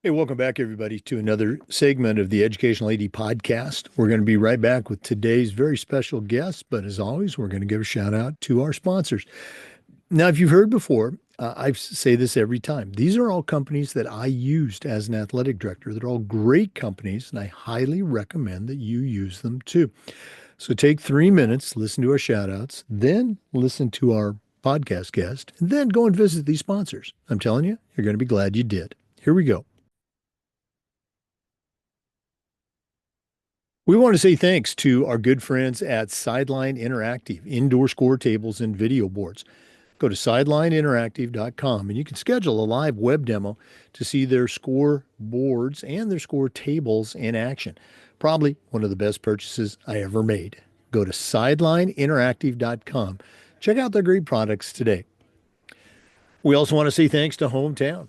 Hey, welcome back, everybody, to another segment of the Educational AD podcast. We're going to be right back with today's very special guest, but as always, we're going to give a shout out to our sponsors. Now, if you've heard before, I say this every time. These are all companies that I used as an athletic director. They're all great companies, and I highly recommend that you use them too. So take 3 minutes, listen to our shout outs, then listen to our podcast guest, and then go and visit these sponsors. I'm telling you, you're going to be glad you did. Here we go. We want to say thanks to our good friends at Sideline Interactive, indoor score tables and video boards. Go to sidelineinteractive.com and you can schedule a live web demo to see their score boards and their score tables in action. Probably one of the best purchases I ever made. Go to sidelineinteractive.com. Check out their great products today. We also want to say thanks to Hometown.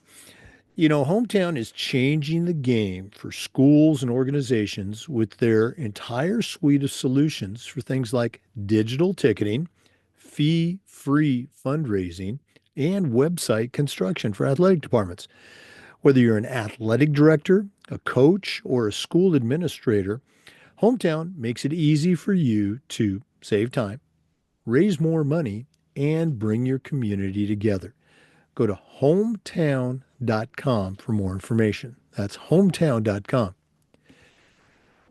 You know, Hometown is changing the game for schools and organizations with their entire suite of solutions for things like digital ticketing, fee-free fundraising, and website construction for athletic departments. Whether you're an athletic director, a coach, or a school administrator, Hometown makes it easy for you to save time, raise more money, and bring your community together. Go to hometown.com for more information. That's hometown.com.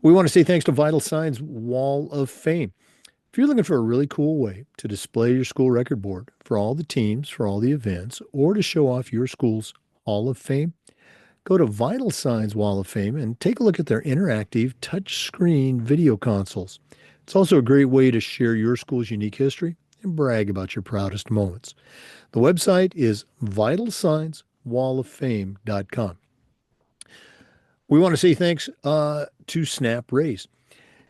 We want to say thanks to Vital Signs Wall of Fame. If you're looking for a really cool way to display your school record board for all the teams, for all the events, or to show off your school's Hall of Fame, go to Vital Signs Wall of Fame and take a look at their interactive touchscreen video consoles. It's also a great way to share your school's unique history and brag about your proudest moments. The website is vitalsignswalloffame.com. We want to say thanks to Snap Raise.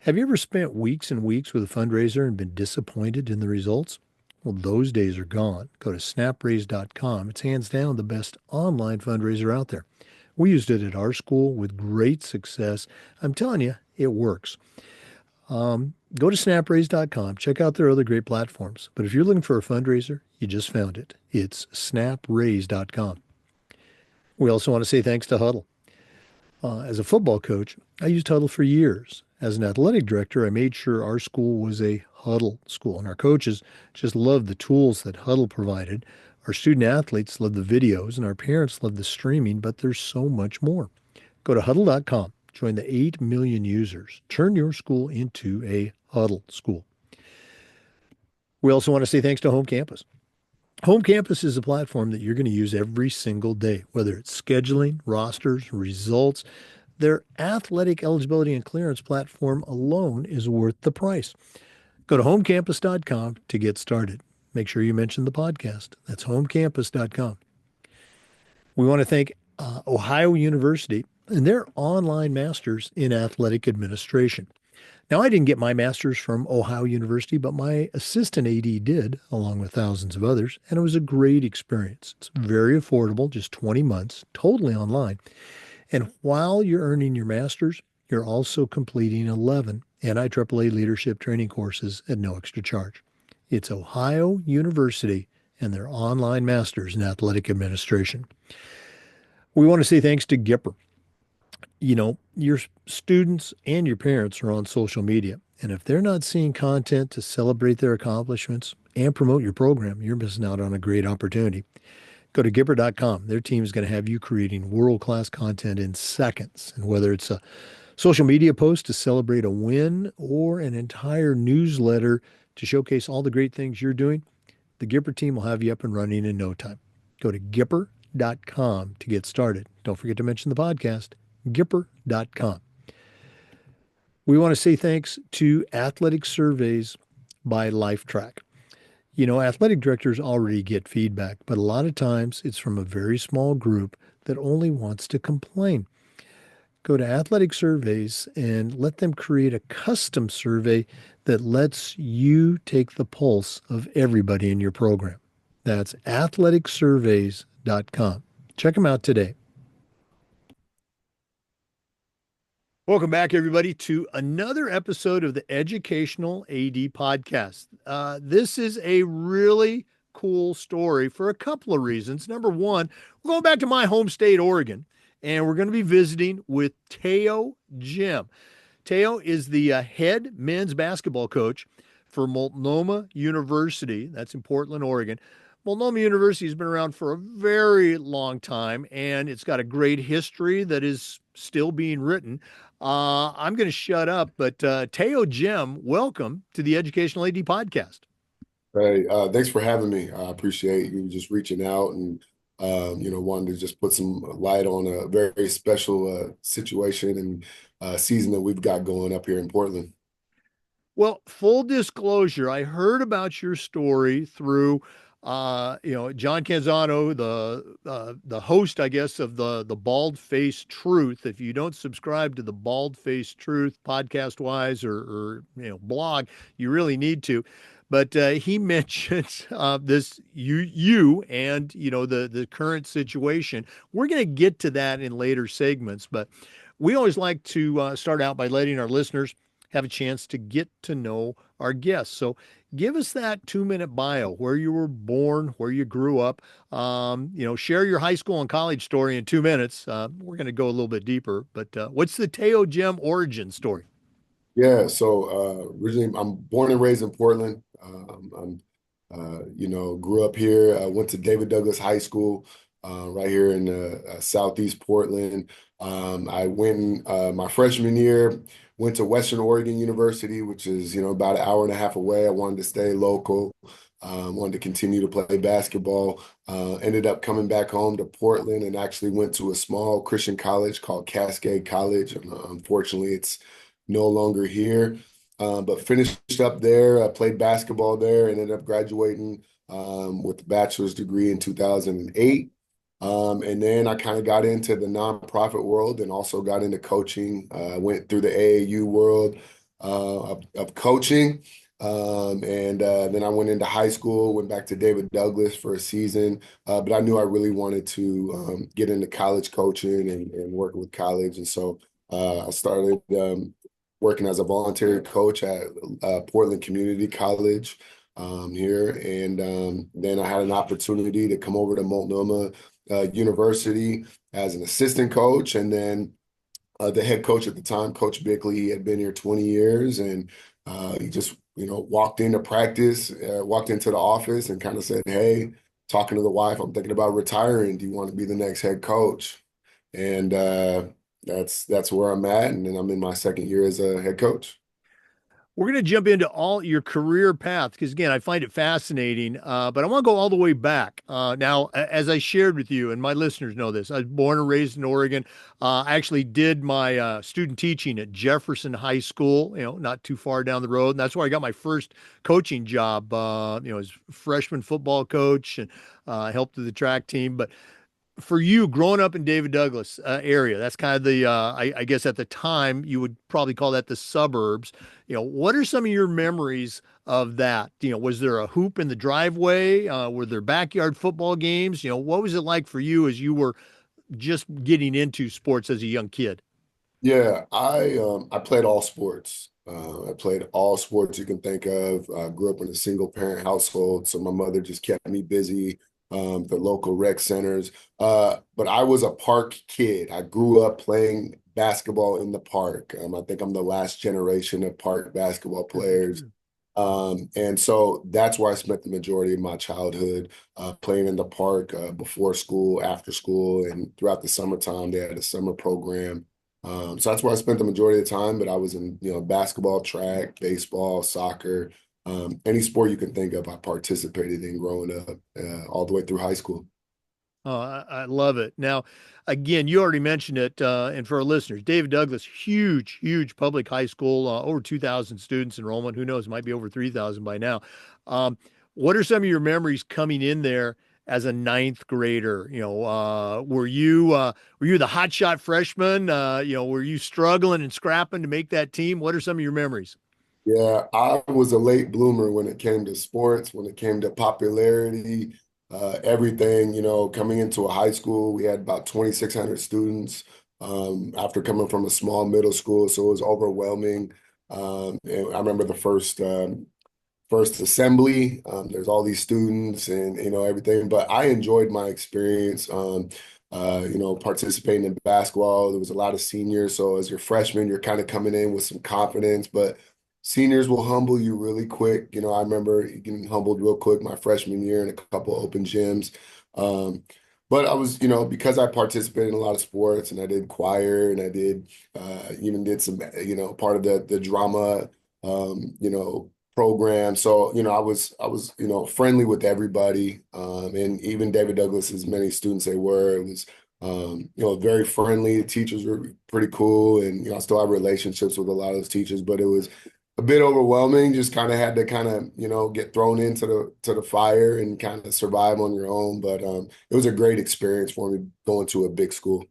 Have you ever spent weeks and weeks with a fundraiser and been disappointed in the results? Well, those days are gone. Go to snapraise.com. It's hands down the best online fundraiser out there. We used it at our school with great success. I'm telling you, it works. Go to snapraise.com, check out their other great platforms. But if you're looking for a fundraiser, you just found it. It's snapraise.com. We also want to say thanks to Huddle. As a football coach, I used Huddle for years. As an athletic director, I made sure our school was a Huddle school, and our coaches just loved the tools that Huddle provided. Our student athletes love the videos, and our parents love the streaming, but there's so much more. Go to huddle.com. Join the 8 million users. Turn your school into a Huddle school. We also want to say thanks to Home Campus. Home Campus is a platform that you're going to use every single day, whether it's scheduling, rosters, results. Their athletic eligibility and clearance platform alone is worth the price. Go to homecampus.com to get started. Make sure you mention the podcast. That's homecampus.com. We want to thank Ohio University and their online masters in athletic administration. Now, I didn't get my master's from Ohio University, but my assistant AD did, along with thousands of others, and it was a great experience. It's very affordable, just 20 months, totally online. And while you're earning your master's, you're also completing 11 NIAAA leadership training courses at no extra charge. It's Ohio University and their online masters in athletic administration. We want to say thanks to Gipper. You know, your students and your parents are on social media. And if they're not seeing content to celebrate their accomplishments and promote your program, you're missing out on a great opportunity. Go to Gipper.com. Their team is going to have you creating world-class content in seconds. And whether it's a social media post to celebrate a win or an entire newsletter to showcase all the great things you're doing, the Gipper team will have you up and running in no time. Go to Gipper.com to get started. Don't forget to mention the podcast. Gipper.com. We want to say thanks to Athletic Surveys by LifeTrack. You know, athletic directors already get feedback, but a lot of times it's from a very small group that only wants to complain. Go to Athletic Surveys and let them create a custom survey that lets you take the pulse of everybody in your program. That's athleticsurveys.com. Check them out today. Welcome back, everybody, to another episode of the Educational AD Podcast. This is a really cool story for a couple of reasons. Number one, we're going back to my home state, Oregon, and we're going to be visiting with Teo Jim. Teo is the head men's basketball coach for Multnomah University. That's in Portland, Oregon. Multnomah University has been around for a very long time, and it's got a great history that is still being written. I'm going to shut up, but Teo Jim, welcome to the Educational AD podcast. Hey, thanks for having me. I appreciate you just reaching out and wanting to just put some light on a very special situation and season that we've got going up here in Portland. Well, full disclosure, I heard about your story through, John Canzano, the host, I guess, of the Bald Faced Truth. If you don't subscribe to the Bald Faced Truth podcast wise or blog, you really need to. But he mentioned this you and the current situation. We're going to get to that in later segments, but we always like to start out by letting our listeners have a chance to get to know our guests. So give us that 2-minute bio, where you were born, where you grew up. Share your high school and college story in 2 minutes. We're going to go a little bit deeper, but what's the Teo Gem origin story? Yeah, so originally I'm born and raised in Portland. Grew up here. Went to David Douglas High School right here in Southeast Portland. I went my freshman year, went to Western Oregon University, which is about an hour and a half away. I wanted to stay local. Wanted to continue to play basketball. Ended up coming back home to Portland and actually went to a small Christian college called Cascade College. Unfortunately, it's no longer here. But finished up there, played basketball there, ended up graduating with a bachelor's degree in 2008. And then I kind of got into the nonprofit world and also got into coaching. Went through the AAU world of coaching. And then I went into high school, went back to David Douglas for a season. But I knew I really wanted to get into college coaching and working with college. And so I started working as a voluntary coach at Portland Community College here. And then I had an opportunity to come over to Multnomah University as an assistant coach. And then the head coach at the time, Coach Bickley, he had been here 20 years. And he just, walked into practice, walked into the office and kind of said, hey, talking to the wife, I'm thinking about retiring. Do you want to be the next head coach? And that's where I'm at. And then I'm in my second year as a head coach. We're going to jump into all your career path because, again, I find it fascinating. But I want to go all the way back. Now, as I shared with you, and my listeners know this, I was born and raised in Oregon. I actually did my student teaching at Jefferson High School, not too far down the road. And that's where I got my first coaching job, as freshman football coach and helped with the track team. But for you growing up in David Douglas area, that's kind of the I guess at the time you would probably call that the suburbs. What are some of your memories of that? Was there a hoop in the driveway? Were there backyard football games? What was it like for you as you were just getting into sports as a young kid? Yeah, I played all sports. I played all sports you can think of. I grew up in a single parent household, so my mother just kept me busy. The local rec centers. But I was a park kid. I grew up playing basketball in the park. I think I'm the last generation of park basketball players. And so that's where I spent the majority of my childhood, playing in the park before school, after school, and throughout the summertime. They had a summer program. So that's where I spent the majority of the time. But I was in, basketball, track, baseball, soccer, any sport you can think of. I participated in growing up, all the way through high school. Oh, I love it. Now, again, you already mentioned it, and for our listeners, David Douglas, huge, huge public high school, over 2,000 students enrollment. Who knows? Might be over 3,000 by now. What are some of your memories coming in there as a ninth grader? Were you the hotshot freshman? Were you struggling and scrapping to make that team? What are some of your memories? Yeah, I was a late bloomer when it came to sports, when it came to popularity, everything, coming into a high school. We had about 2,600 students after coming from a small middle school, so it was overwhelming. And I remember the first assembly. There's all these students and everything, but I enjoyed my experience. participating in basketball. There was a lot of seniors. So as your freshman, you're kind of coming in with some confidence, but seniors will humble you really quick. I remember getting humbled real quick my freshman year in a couple open gyms. But I was, because I participated in a lot of sports and I did choir and I did even did some, part of the drama, program. So, I was, friendly with everybody. And even David Douglas, as many students they were, it was, very friendly. The teachers were pretty cool. And, I still have relationships with a lot of those teachers, but it was a bit overwhelming. Just kind of had to kind of, get thrown into the fire and kind of survive on your own. But it was a great experience for me going to a big school.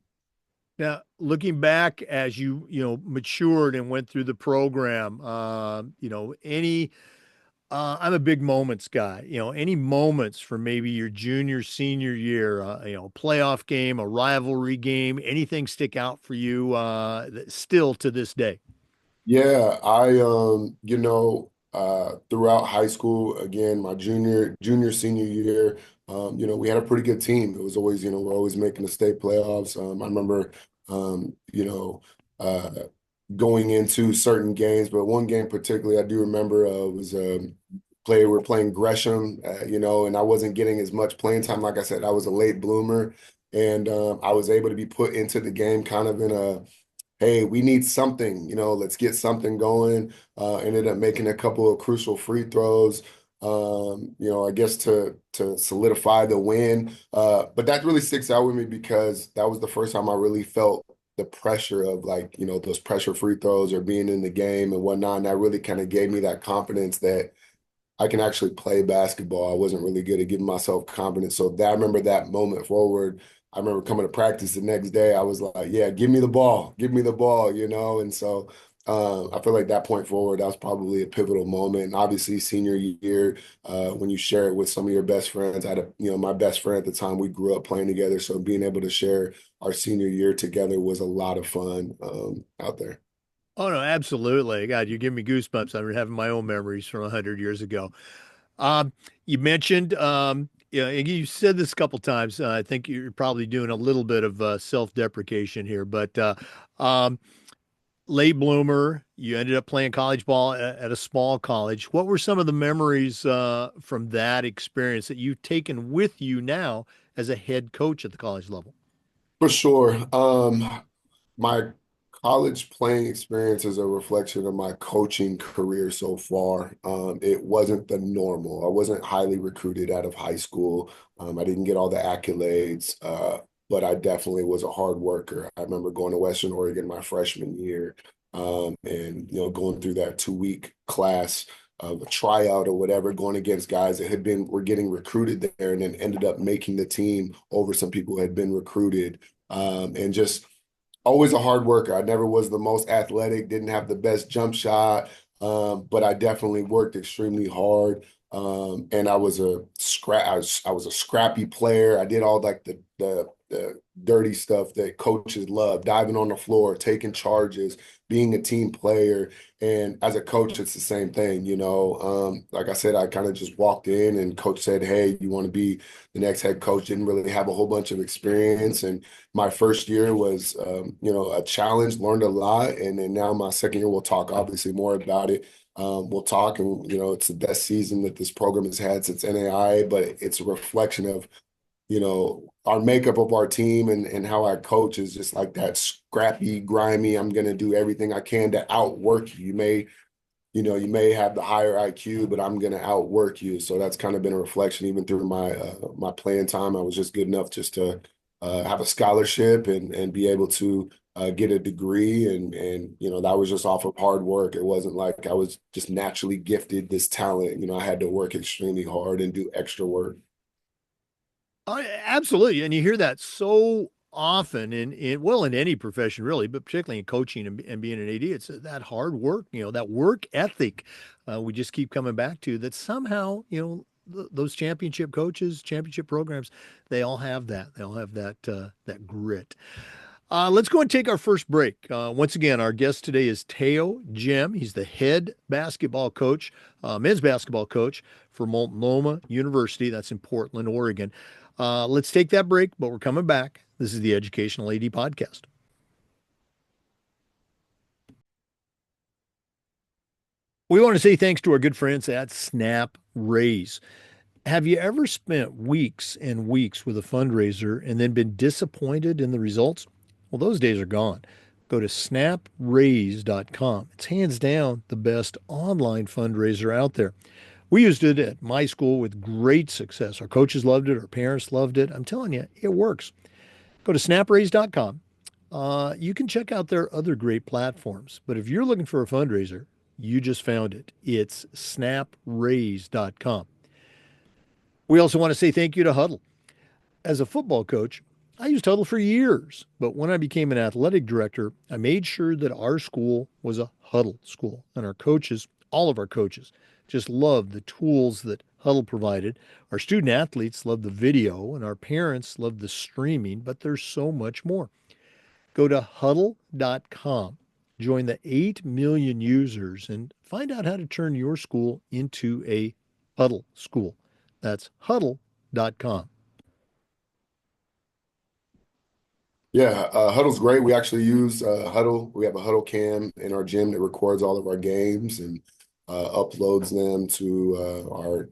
Now, looking back as you matured and went through the program, I'm a big moments guy. Any moments from maybe your junior, senior year, playoff game, a rivalry game, anything stick out for you still to this day? Yeah, throughout high school, again, my senior year, we had a pretty good team. It was always, we're always making the state playoffs. I remember, uh, going into certain games, but one game particularly I do remember was we're playing Gresham, and I wasn't getting as much playing time. Like I said, I was a late bloomer, and I was able to be put into the game kind of in a hey, we need something, let's get something going. Ended up making a couple of crucial free throws, I guess to solidify the win. But that really sticks out with me because that was the first time I really felt the pressure of like, those pressure free throws or being in the game and whatnot. And that really kind of gave me that confidence that I can actually play basketball. I wasn't really good at giving myself confidence. So that I remember that moment forward. I remember coming to practice the next day. I was like, yeah, give me the ball, And so I feel like that point forward, that was probably a pivotal moment. And obviously, senior year, when you share it with some of your best friends, I had my best friend at the time, we grew up playing together. So being able to share our senior year together was a lot of fun out there. Oh no, absolutely. God, you give me goosebumps. I'm having my own memories from 100 years ago. Um, you mentioned, and you said this a couple times. I think you're probably doing a little bit of self-deprecation here, but um, late bloomer, you ended up playing college ball at a small college. What were some of the memories from that experience that you've taken with you now as a head coach at the college level? For sure. My college playing experience is a reflection of my coaching career so far. It wasn't the normal. I wasn't highly recruited out of high school. I didn't get all the accolades, but I definitely was a hard worker. I remember going to Western Oregon my freshman year, and going through that 2 week class of a tryout or whatever, going against guys that were getting recruited there, and then ended up making the team over some people who had been recruited, and just always a hard worker. I never was the most athletic, didn't have the best jump shot, but I definitely worked extremely hard. And I was a scrappy player. I did all like the dirty stuff that coaches love, diving on the floor, taking charges, being a team player. And as a coach, it's the same thing, Like I said, I kind of just walked in and coach said, hey, you want to be the next head coach? Didn't really have a whole bunch of experience. And my first year was, a challenge, learned a lot. And then now my second year, we'll talk obviously more about it. We'll talk, and it's the best season that this program has had since NAIA, but it's a reflection of our makeup of our team and how I coach is just like that scrappy, grimy. I'm going to do everything I can to outwork you. You may have the higher IQ, but I'm going to outwork you. So that's kind of been a reflection even through my playing time. I was just good enough just to have a scholarship and be able to get a degree. And that was just off of hard work. It wasn't like I was just naturally gifted this talent. I had to work extremely hard and do extra work. Absolutely. And you hear that so often in any profession really, but particularly in coaching and being an AD, it's that hard work, that work ethic we just keep coming back to that somehow, those championship coaches, championship programs, they all have that. They all have that grit. Let's go and take our first break. Once again, our guest today is Teo Gem. He's the head basketball coach, men's basketball coach for Multnomah University. That's in Portland, Oregon. Let's take that break, but we're coming back. This is the Educational AD Podcast. We want to say thanks to our good friends at Snap Raise. Have you ever spent weeks and weeks with a fundraiser and then been disappointed in the results? Well, those days are gone. Go to snapraise.com. It's hands down the best online fundraiser out there. We used it at my school with great success. Our coaches loved it, our parents loved it. I'm telling you, it works. Go to snapraise.com. You can check out their other great platforms. But if you're looking for a fundraiser, you just found it. It's snapraise.com. We also want to say thank you to Huddle. As a football coach, I used Huddle for years, but when I became an athletic director, I made sure that our school was a Huddle school. And our coaches, all of our coaches, just loved the tools that Huddle provided. Our student athletes loved the video, and our parents loved the streaming, but there's so much more. Go to huddle.com, join the 8 million users, and find out how to turn your school into a Huddle school. That's huddle.com. Yeah, Huddle's great. We actually use Huddle. We have a Huddle cam in our gym that records all of our games and uploads them to our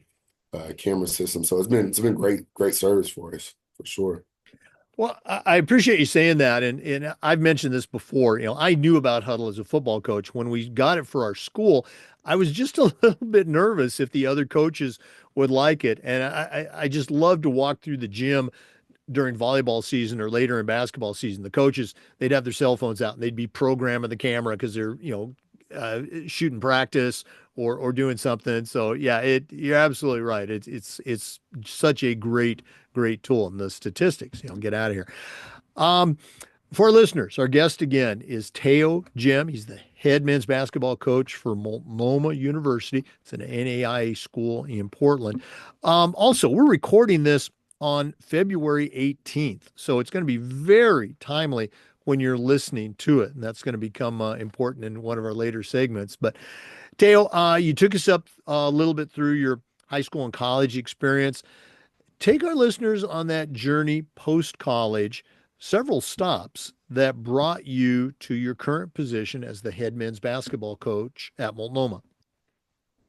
camera system. So it's been great service for us for sure. Well, I appreciate you saying that, and I've mentioned this before. I knew about Huddle as a football coach. When we got it for our school, I was just a little bit nervous if the other coaches would like it, and I just love to walk through the gym during volleyball season or later in basketball season. The coaches, they'd have their cell phones out and they'd be programming the camera because they're shooting practice or doing something. So yeah, you're absolutely right. It's such a great tool, and the statistics. Get out of here. Um, for our listeners, our guest again is Teo Jim. He's the head men's basketball coach for Multnomah University. It's an NAIA school in Portland. Also, we're recording this on February 18th, so it's going to be very timely when you're listening to it, and that's going to become important in one of our later segments. But Teo, you took us up a little bit through your high school and college experience. Take our listeners on that journey post college, several stops that brought you to your current position as the head men's basketball coach at Multnomah.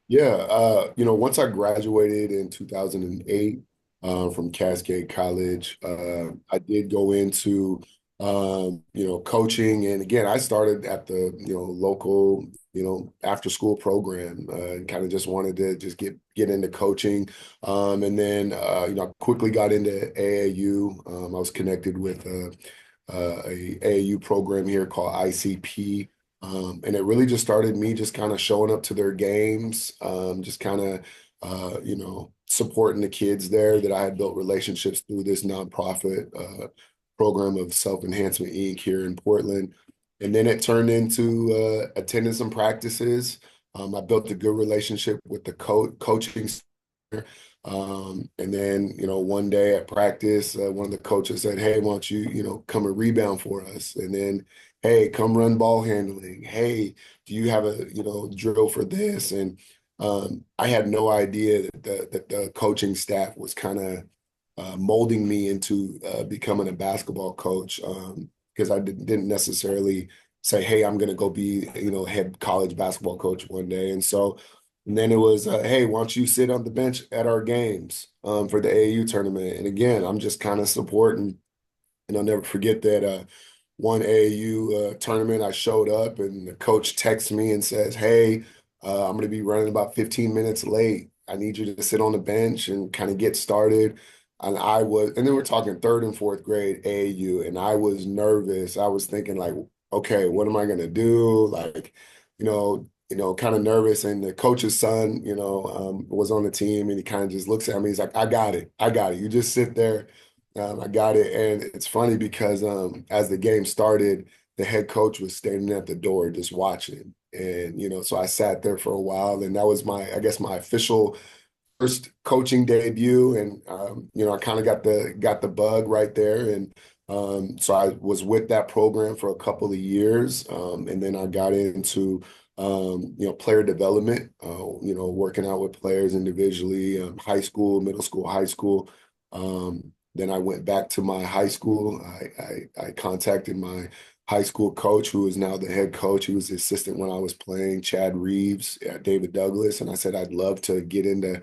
Yeah, once I graduated in 2008 from Cascade College, I did go into coaching, and again, I started at the local after school program, and kind of just wanted to just get into coaching, and then I quickly got into AAU. I was connected with a AAU program here called ICP. And it really just started me just kind of showing up to their games, just kind of, supporting the kids there that I had built relationships through this nonprofit program of Self-Enhancement Inc. here in Portland. And then it turned into attending some practices. I built a good relationship with the coaching center. And then, one day at practice, one of the coaches said, "Hey, why don't you, come and rebound for us?" And then, "Hey, come run ball handling. Hey, do you have a, drill for this?" And I had no idea that the coaching staff was kind of molding me into becoming a basketball coach, because I didn't necessarily say, "Hey, I'm going to go be, head college basketball coach one day." And then it was, "Hey, why don't you sit on the bench at our games for the AAU tournament?" And again, I'm just kind of supporting. And I'll never forget that one AAU tournament, I showed up and the coach texts me and says, "Hey, I'm going to be running about 15 minutes late. I need you to sit on the bench and kind of get started." And then we're talking third and fourth grade AAU, and I was nervous. I was thinking like, okay, what am I going to do? Like, kind of nervous. And the coach's son, was on the team, and he kind of just looks at me. He's like, "I got it. I got it. You just sit there. I got it." And it's funny because as the game started, the head coach was standing at the door just watching. And, so I sat there for a while, and that was I guess my official first coaching debut. And, I kind of got the bug right there. And so I was with that program for a couple of years. And then I got into player development, working out with players individually, high school, middle school, high school. Then I went back to my high school. I contacted my high school coach, who is now the head coach. He was the assistant when I was playing, Chad Reeves at David Douglas. And I said, I'd love to get into,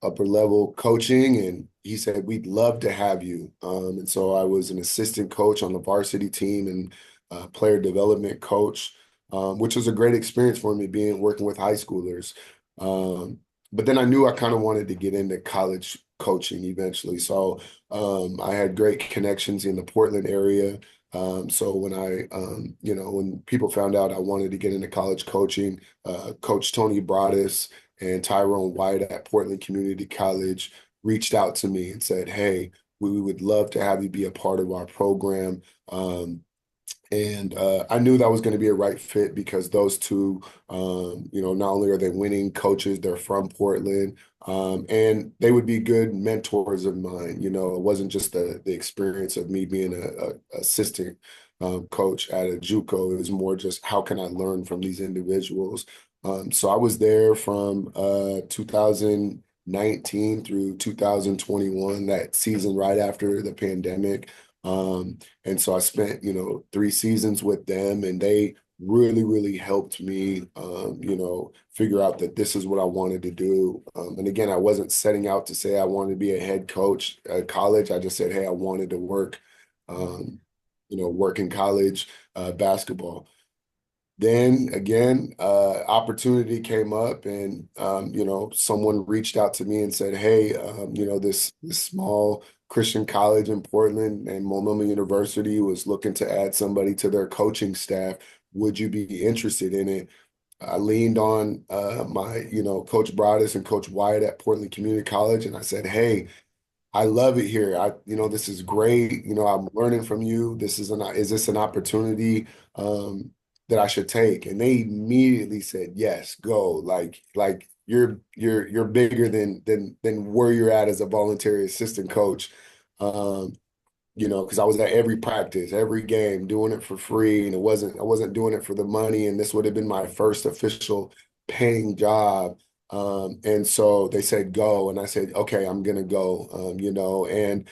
upper level coaching. And he said, we'd love to have you. And so I was an assistant coach on the varsity team and player development coach, which was a great experience for me working with high schoolers. Um, but then I knew I kind of wanted to get into college coaching eventually. So I had great connections in the Portland area. So when people found out I wanted to get into college coaching, Coach Tony Broadus and Tyrone White at Portland Community College reached out to me and said, "Hey, we would love to have you be a part of our program." And I knew that was going to be a right fit because those two, not only are they winning coaches, they're from Portland, and they would be good mentors of mine. It wasn't just the experience of me being a assistant coach at a JUCO. It was more just how can I learn from these individuals. So I was there from 2019 through 2021, that season right after the pandemic. And so I spent, 3 seasons with them, and they really, really helped me, figure out that this is what I wanted to do. And again, I wasn't setting out to say I wanted to be a head coach at college. I just said, hey, I wanted to work in college basketball. Then again, opportunity came up, and someone reached out to me and said, "Hey, this small Christian college in Portland and Multnomah University was looking to add somebody to their coaching staff. Would you be interested in it?" I leaned on my Coach Broadus and Coach Wyatt at Portland Community College, and I said, "Hey, I love it here. This is great. I'm learning from you. Is this an opportunity that I should take?" And they immediately said, "Yes, go." Like you're bigger than where you're at as a voluntary assistant coach. Um, because I was at every practice, every game, doing it for free, and I wasn't doing it for the money, and this would have been my first official paying job. And so they said go, and I said, okay, I'm gonna go. And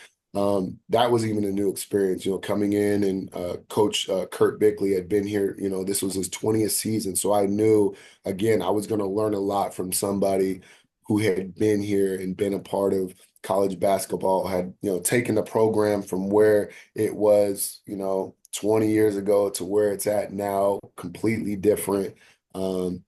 that was even a new experience, coming in, and Coach Kurt Bickley had been here. This was his 20th season, so I knew again I was gonna learn a lot from somebody who had been here and been a part of college basketball, had taken the program from where it was 20 years ago to where it's at now, completely different. And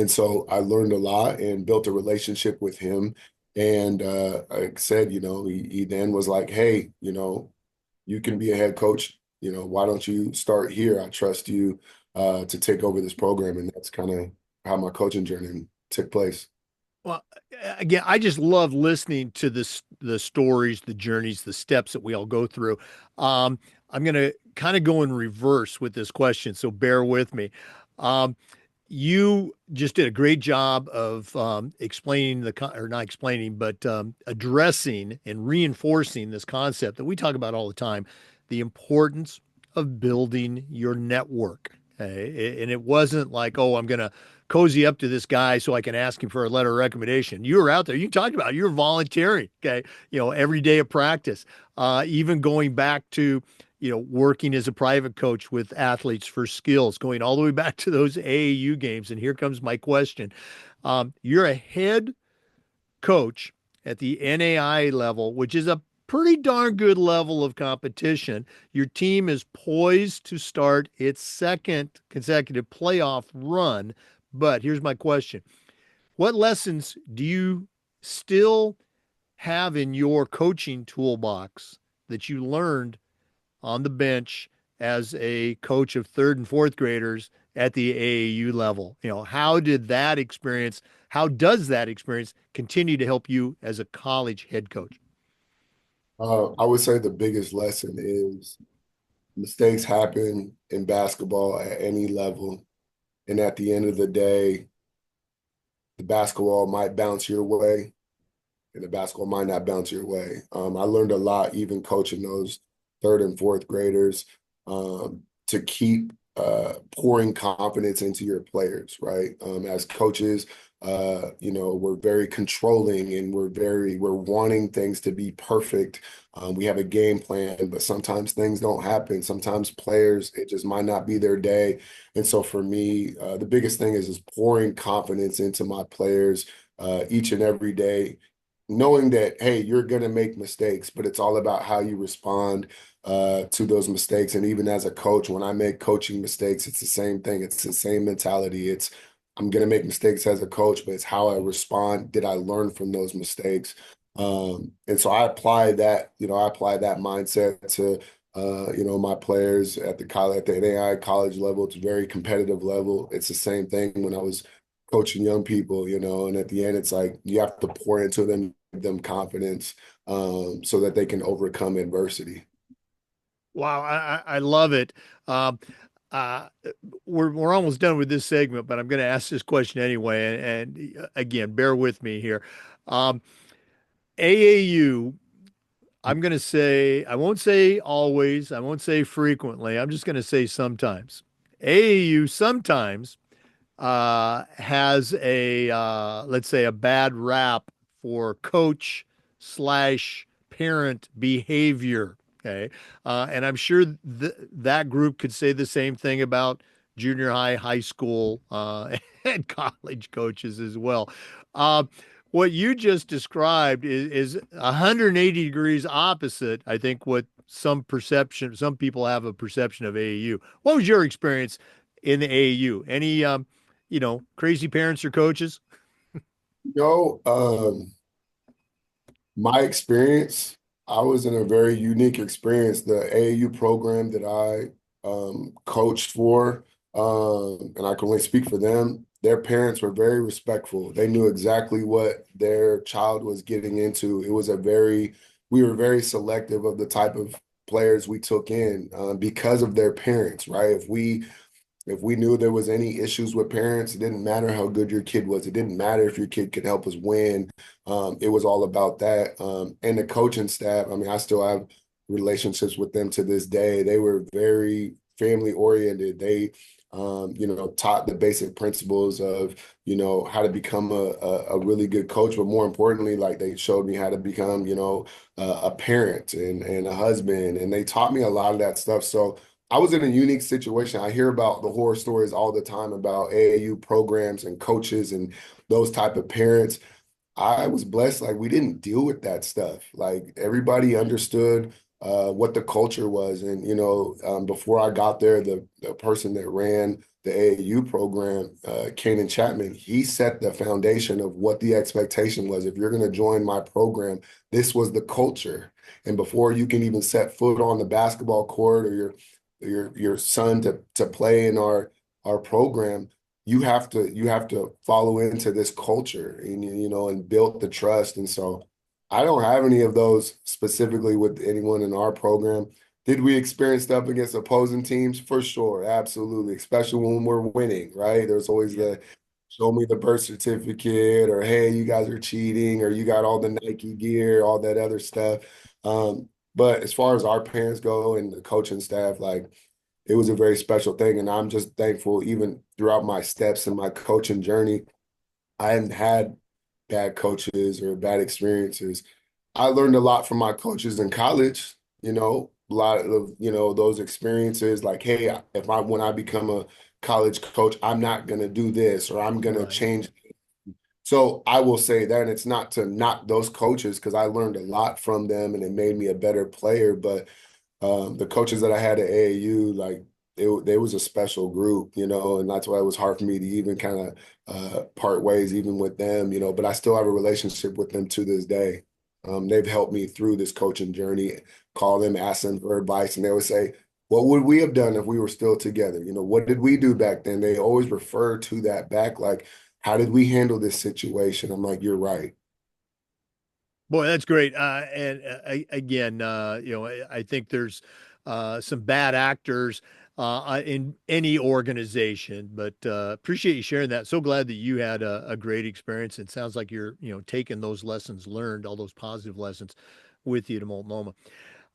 so I learned a lot and built a relationship with him. And like I said, he then was like, "Hey, you can be a head coach. Why don't you start here? I trust you to take over this program." And that's kind of how my coaching journey took place. Well, again, I just love listening to the stories, the journeys, the steps that we all go through. I'm going to kind of go in reverse with this question, so bear with me. Um, you just did a great job of explaining or not explaining, but addressing and reinforcing this concept that we talk about all the time, the importance of building your network. Okay? And it wasn't like, oh, I'm going to cozy up to this guy so I can ask him for a letter of recommendation. You were out there. You talked about it. You were volunteering. Okay, every day of practice, even going back to working as a private coach with athletes for skills, going all the way back to those AAU games. And here comes my question. You're a head coach at the NAIA level, which is a pretty darn good level of competition. Your team is poised to start its second consecutive playoff run. But here's my question. What lessons do you still have in your coaching toolbox that you learned on the bench as a coach of third and fourth graders at the AAU level? How does that experience continue to help you as a college head coach? I would say the biggest lesson is mistakes happen in basketball at any level. And at the end of the day, the basketball might bounce your way and the basketball might not bounce your way. I learned a lot, even coaching those third and fourth graders, to keep pouring confidence into your players, right? As coaches, we're very controlling and we're wanting things to be perfect. We have a game plan, but sometimes things don't happen. Sometimes players, it just might not be their day. And so for me, the biggest thing is pouring confidence into my players each and every day, knowing that, hey, you're going to make mistakes, but it's all about how you respond to those mistakes. And even as a coach, when I make coaching mistakes, it's the same thing. It's the same mentality. I'm going to make mistakes as a coach, but it's how I respond. Did I learn from those mistakes? And so I apply that mindset to, my players at the NAIA college level. It's a very competitive level. It's the same thing when I was coaching young people, and at the end, it's like you have to pour into them, give them confidence, so that they can overcome adversity. Wow, I love it. Um, uh, we're almost done with this segment, but I'm going to ask this question anyway. And again, bear with me here. Um, AAU, I'm going to say, I won't say always, I won't say frequently. I'm just going to say sometimes. AAU sometimes has a let's say a bad rap for coach slash parent behavior. Okay, and I'm sure that group could say the same thing about junior high, high school, and college coaches as well. Uh, what you just described is 180 degrees opposite, I think, what some people have a perception of AAU. What was your experience in the AAU? Any crazy parents or coaches? Yo, my experience, I was in a very unique experience. The AAU program that I coached for, and I can only speak for them, their parents were very respectful. They knew exactly what their child was getting into. We were very selective of the type of players we took in because of their parents, right? If we knew there was any issues with parents, it didn't matter how good your kid was. It didn't matter if your kid could help us win. It was all about that. And the coaching staff, I mean, I still have relationships with them to this day. They were very family oriented. They, taught the basic principles of, how to become a really good coach. But more importantly, like they showed me how to become, a parent and a husband. And they taught me a lot of that stuff. So, I was in a unique situation. I hear about the horror stories all the time about AAU programs and coaches and those type of parents. I was blessed. Like we didn't deal with that stuff. Like everybody understood what the culture was. And before I got there, the person that ran the AAU program, Kanan Chapman, he set the foundation of what the expectation was. If you're going to join my program, this was the culture. And before you can even set foot on the basketball court or your son to play in our program, you have to follow into this culture and and build the trust. And so I don't have any of those specifically with anyone in our program. Did we experience stuff against opposing teams? For sure, absolutely, especially when we're winning, right? There's always Yeah. the show me the birth certificate, or hey, you guys are cheating, or you got all the Nike gear, all that other stuff. But as far as our parents go and the coaching staff, like it was a very special thing. And I'm just thankful, even throughout my steps in my coaching journey, I hadn't had bad coaches or bad experiences. I learned a lot from my coaches in college, a lot of, those experiences like, hey, when I become a college coach, I'm not going to do this or I'm going to Right. change. So I will say that, and it's not to knock those coaches because I learned a lot from them and it made me a better player. But the coaches that I had at AAU, like they was a special group, and that's why it was hard for me to even kind of part ways even with them, but I still have a relationship with them to this day. They've helped me through this coaching journey, call them, ask them for advice, and they would say, what would we have done if we were still together? What did we do back then? They always refer to that back, like, how did we handle this situation? I'm like, you're right. Boy, that's great. And again, I think there's some bad actors in any organization, but appreciate you sharing that. So glad that you had a great experience. It sounds like you're, taking those lessons learned, all those positive lessons with you to Multnomah.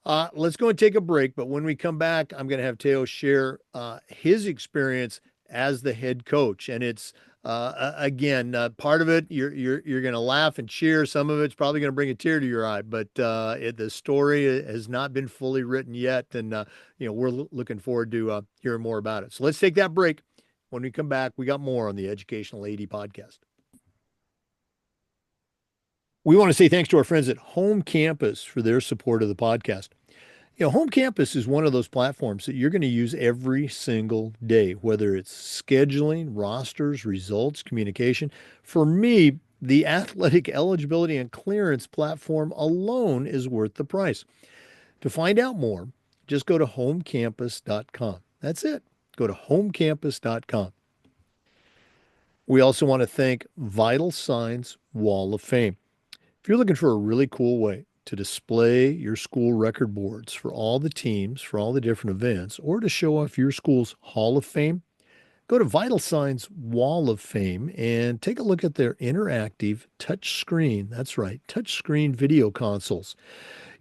Let's go and take a break. But when we come back, I'm going to have Teo share his experience as the head coach, and it's again part of it. You're going to laugh and cheer. Some of it's probably going to bring a tear to your eye. But the story has not been fully written yet, and we're looking forward to hearing more about it. So let's take that break. When we come back, we got more on the Educational AD podcast. We want to say thanks to our friends at Home Campus for their support of the podcast. Home campus is one of those platforms that you're going to use every single day, whether it's scheduling, rosters, results, communication. For me, the athletic eligibility and clearance platform alone is worth the price. To find out more, just go to homecampus.com. That's it. Go to homecampus.com. We also want to thank Vital Signs Wall of Fame. If you're looking for a really cool way to display your school record boards for all the teams, for all the different events, or to show off your school's Hall of Fame, go to Vital Signs Wall of Fame and take a look at their interactive touch screen. That's right, touch screen video consoles.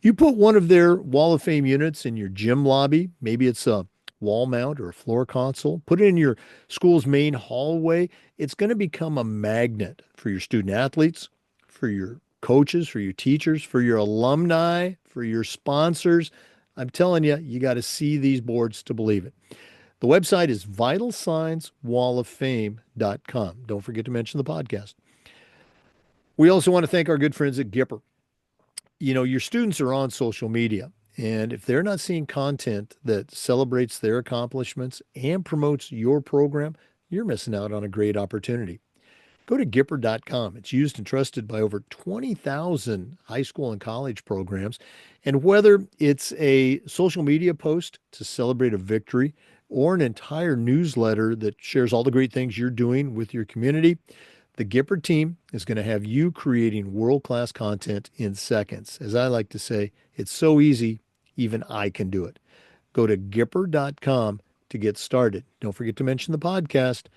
You put one of their Wall of Fame units in your gym lobby, maybe it's a wall mount or a floor console, put it in your school's main hallway. It's going to become a magnet for your student athletes, for your coaches, for your teachers, for your alumni, for your sponsors. I'm telling you, you got to see these boards to believe it. The website is vitalsignswalloffame.com. Don't forget to mention the podcast. We also want to thank our good friends at Gipper. Your students are on social media, and if they're not seeing content that celebrates their accomplishments and promotes your program, you're missing out on a great opportunity. Go to Gipper.com. It's used and trusted by over 20,000 high school and college programs. And whether it's a social media post to celebrate a victory or an entire newsletter that shares all the great things you're doing with your community, the Gipper team is going to have you creating world-class content in seconds. As I like to say, it's so easy, even I can do it. Go to Gipper.com to get started. Don't forget to mention the podcast,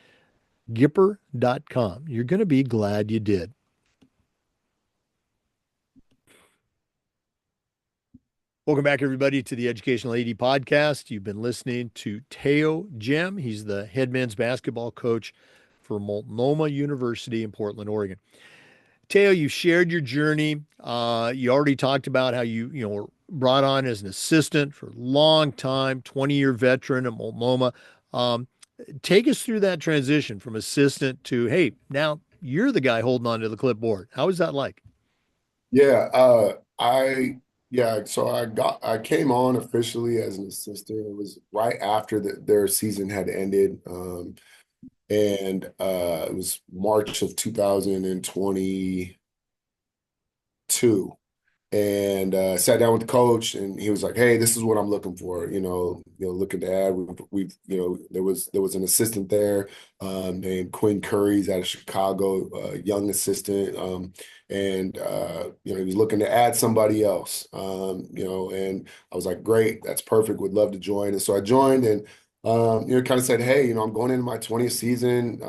Gipper.com. You're going to be glad you did. Welcome back, everybody, to the Educational AD podcast. You've been listening to Teo Jem. He's the head men's basketball coach for Multnomah University in Portland, Oregon. Teo, you shared your journey. You already talked about how you were brought on as an assistant for a long time, 20-year veteran at Multnomah. Take us through that transition from assistant to, hey, now you're the guy holding on to the clipboard. How was that like? Yeah, so I came on officially as an assistant. It was right after their season had ended. And it was March of 2022. And sat down with the coach, and he was like, "Hey, this is what I'm looking for. Looking to add. There was an assistant there named Quinn Curry's out of Chicago, young assistant, and he was looking to add somebody else. And I was like, great, that's perfect. Would love to join. And so I joined, and kind of said, hey, I'm going into my 20th season.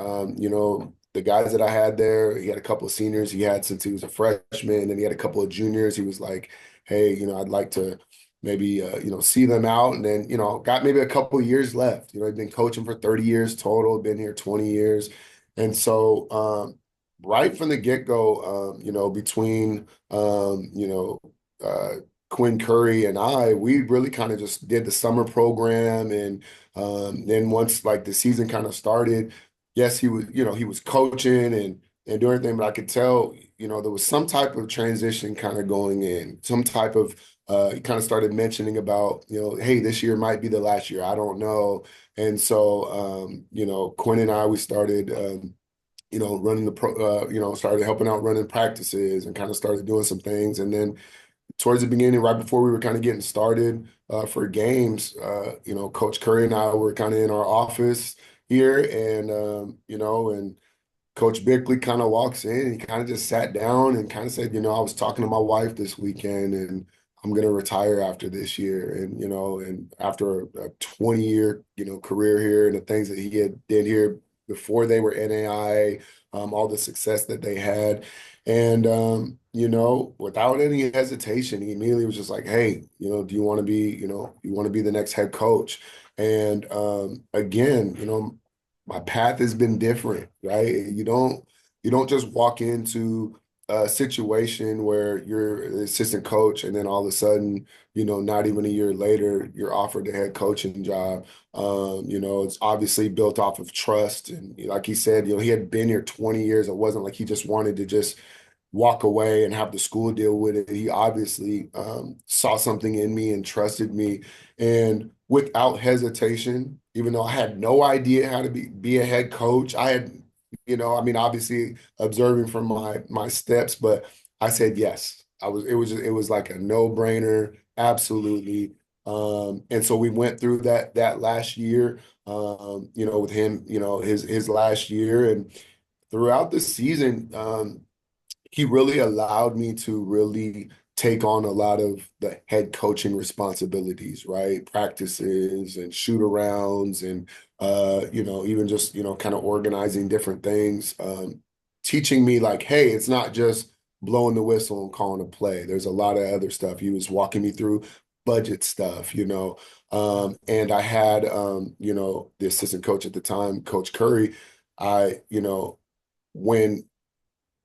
The guys that I had there, he had a couple of seniors he had since he was a freshman, and then he had a couple of juniors. He was like, hey, I'd like to maybe, see them out. And then, got maybe a couple of years left. I've been coaching for 30 years total, been here 20 years. And so, right from the get-go, between, uh, Quinn Curry and we really kind of just did the summer program. And then once like the season kind of started, yes, he was coaching and doing everything, but I could tell, there was some type of transition kind of going in, some type of he kind of started mentioning about, hey, this year might be the last year. I don't know. And so Quinn and we started running started helping out running practices and kind of started doing some things. And then towards the beginning, right before we were kind of getting started for games, Coach Curry and I were kind of in our office here, and and Coach Bickley kind of walks in. He kind of just sat down and kind of said, I was talking to my wife this weekend, and I'm going to retire after this year. And and after a 20-year career here, and the things that he did here before they were NAIA, all the success that they had. And without any hesitation, he immediately was just like, "Hey, do you want to be, you want to be the next head coach?" And again, my path has been different, right? You don't just walk into a situation where you're an assistant coach and then all of a sudden, not even a year later, you're offered the head coaching job. It's obviously built off of trust. And like he said, he had been here 20 years. It wasn't like he just wanted to just walk away and have the school deal with it. He obviously saw something in me and trusted me. And without hesitation, even though I had no idea how to be a head coach, I had, I mean, obviously observing from my steps, but I said yes. It was like a no-brainer, absolutely. And so we went through that last year, with him, his last year. And throughout the season, he really allowed me to really take on a lot of the head coaching responsibilities, right? Practices and shoot arounds and even just, kind of organizing different things. Teaching me like, hey, it's not just blowing the whistle and calling a play. There's a lot of other stuff. He was walking me through budget stuff, and I had the assistant coach at the time, Coach Curry. I,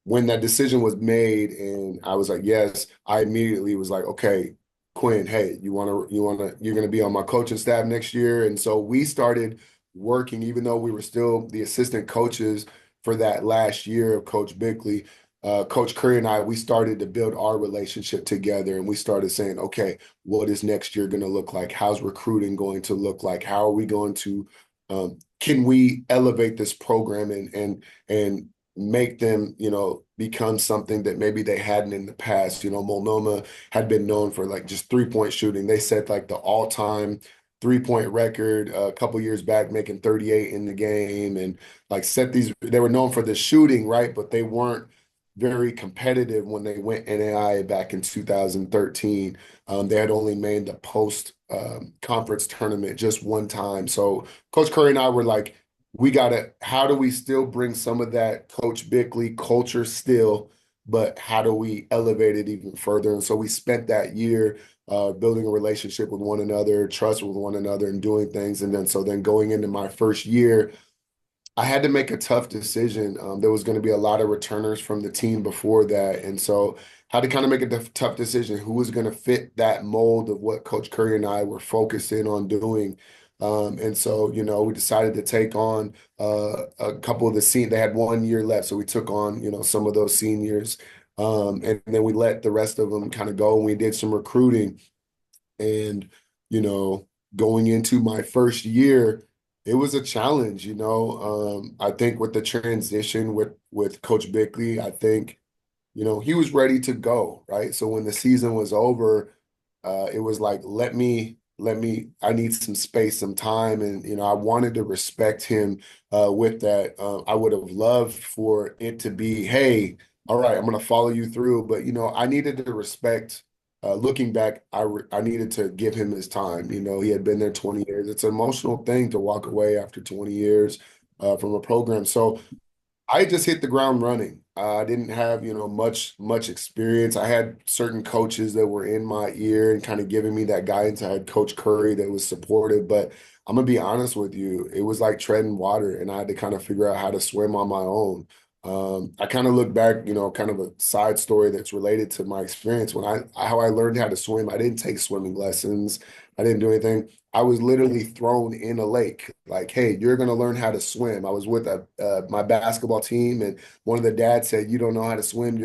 when that decision was made and I was like, yes, I immediately was like, okay, Quinn, hey, you're gonna be on my coaching staff next year. And so we started working, even though we were still the assistant coaches for that last year of Coach Bickley. Coach Curry and I, we started to build our relationship together, and we started saying, okay, what is next year going to look like? How's recruiting going to look like? How are we going to, can we elevate this program and make them, become something that maybe they hadn't in the past. Multnomah had been known for like just 3-point shooting. They set like the all-time 3-point record a couple years back, making 38 in the game, and like they were known for the shooting, right? But they weren't very competitive when they went NAIA back in 2013. They had only made the post conference tournament just one time. So Coach Curry and I were like, how do we still bring some of that Coach Bickley culture still, but how do we elevate it even further? And so we spent that year building a relationship with one another, trust with one another, and doing things. And then going into my first year, I had to make a tough decision. There was going to be a lot of returners from the team before that. And so had to kind of make a tough decision who was going to fit that mold of what Coach Curry and I were focused in on doing. And so, we decided to take on a couple of the seniors. They had 1 year left. So we took on, some of those seniors. And then we let the rest of them kind of go, and we did some recruiting. And, you know, going into my first year, it was a challenge, I think with the transition with Coach Bickley, I think, he was ready to go, right? So when the season was over, it was like, I need some space, some time. And, I wanted to respect him with that. I would have loved for it to be, hey, all right, I'm going to follow you through. But, I needed to respect, looking back, I needed to give him his time. He had been there 20 years. It's an emotional thing to walk away after 20 years from a program. So I just hit the ground running. I didn't have, much experience. I had certain coaches that were in my ear and kind of giving me that guidance. I had Coach Curry that was supportive, but I'm gonna be honest with you, it was like treading water, and I had to kind of figure out how to swim on my own. I kind of look back, kind of a side story that's related to my experience when how I learned how to swim. I didn't take swimming lessons. I didn't do anything. I was literally thrown in a lake. Like, hey, you're gonna learn how to swim. I was with my basketball team, and one of the dads said, "You don't know how to swim.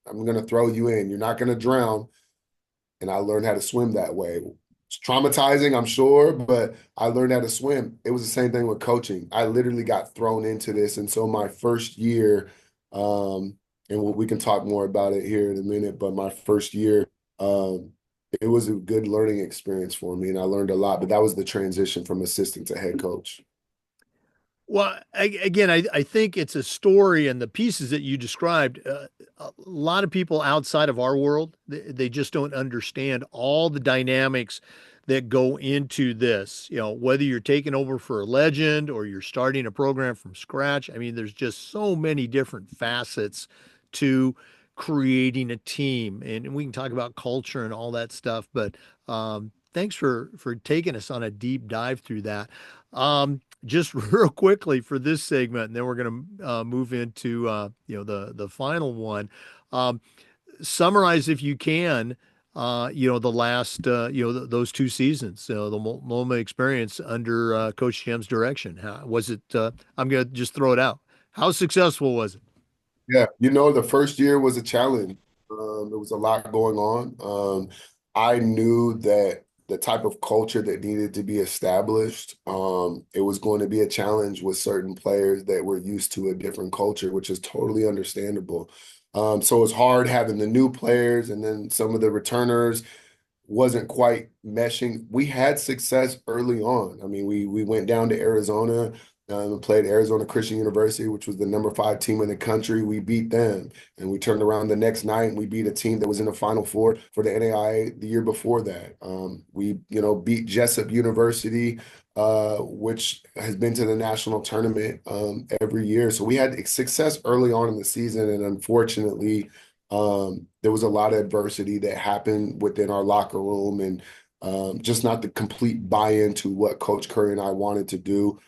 I'm gonna throw you in. You're not gonna drown." And I learned how to swim that way. It's traumatizing, I'm sure, but I learned how to swim. It was the same thing with coaching. I literally got thrown into this, and so my first year, and we can talk more about it here in a minute. But my first year, um, it was a good learning experience for me, and I learned a lot. But that was the transition from assistant to head coach. Well, again, I think it's a story, and the pieces that you described, a lot of people outside of our world, they just don't understand all the dynamics that go into this. Whether you're taking over for a legend or you're starting a program from scratch. I mean, there's just so many different facets to creating a team, and we can talk about culture and all that stuff. But thanks for taking us on a deep dive through that. Just real quickly for this segment, and then we're going to move into the final one. Um, Summarize if you can. The last, those 2 seasons, the Multnomah experience under Coach Jim's direction. How was it? I'm going to just throw it out. How successful was it? Yeah, the first year was a challenge. There was a lot going on. I knew that the type of culture that needed to be established, it was going to be a challenge with certain players that were used to a different culture, which is totally understandable. So it's hard having the new players and then some of the returners wasn't quite meshing. We had success early on. I mean, we went down to Arizona and played Arizona Christian University, which was the number 5 team in the country. We beat them, and we turned around the next night and we beat a team that was in the Final Four for the NAIA the year before that. We beat Jessup University, which has been to the national tournament every year. So we had success early on in the season, and unfortunately, there was a lot of adversity that happened within our locker room and just not the complete buy-in to what Coach Curry and I wanted to do.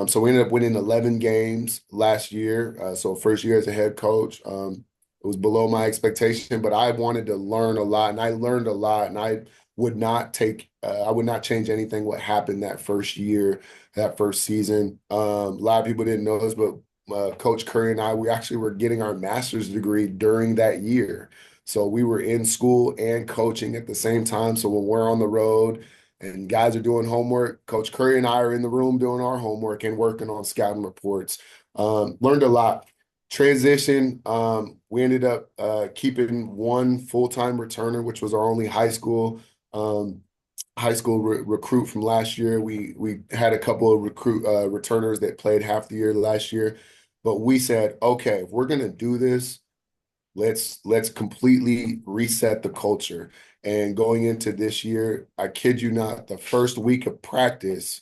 So we ended up winning 11 games last year. So first year as a head coach, it was below my expectation, but I wanted to learn a lot, and I learned a lot, and I would not change anything what happened that first year, that first season. A lot of people didn't know this, but Coach Curry and I, we actually were getting our master's degree during that year. So we were in school and coaching at the same time. So when we're on the road and guys are doing homework, Coach Curry and I are in the room doing our homework and working on scouting reports. Learned a lot. Transition, we ended up keeping one full-time returner, which was our only high school recruit from last year. We had a couple of returners that played half the year last year, but we said, okay, if we're gonna do this, let's completely reset the culture. And going into this year, I kid you not, the first week of practice,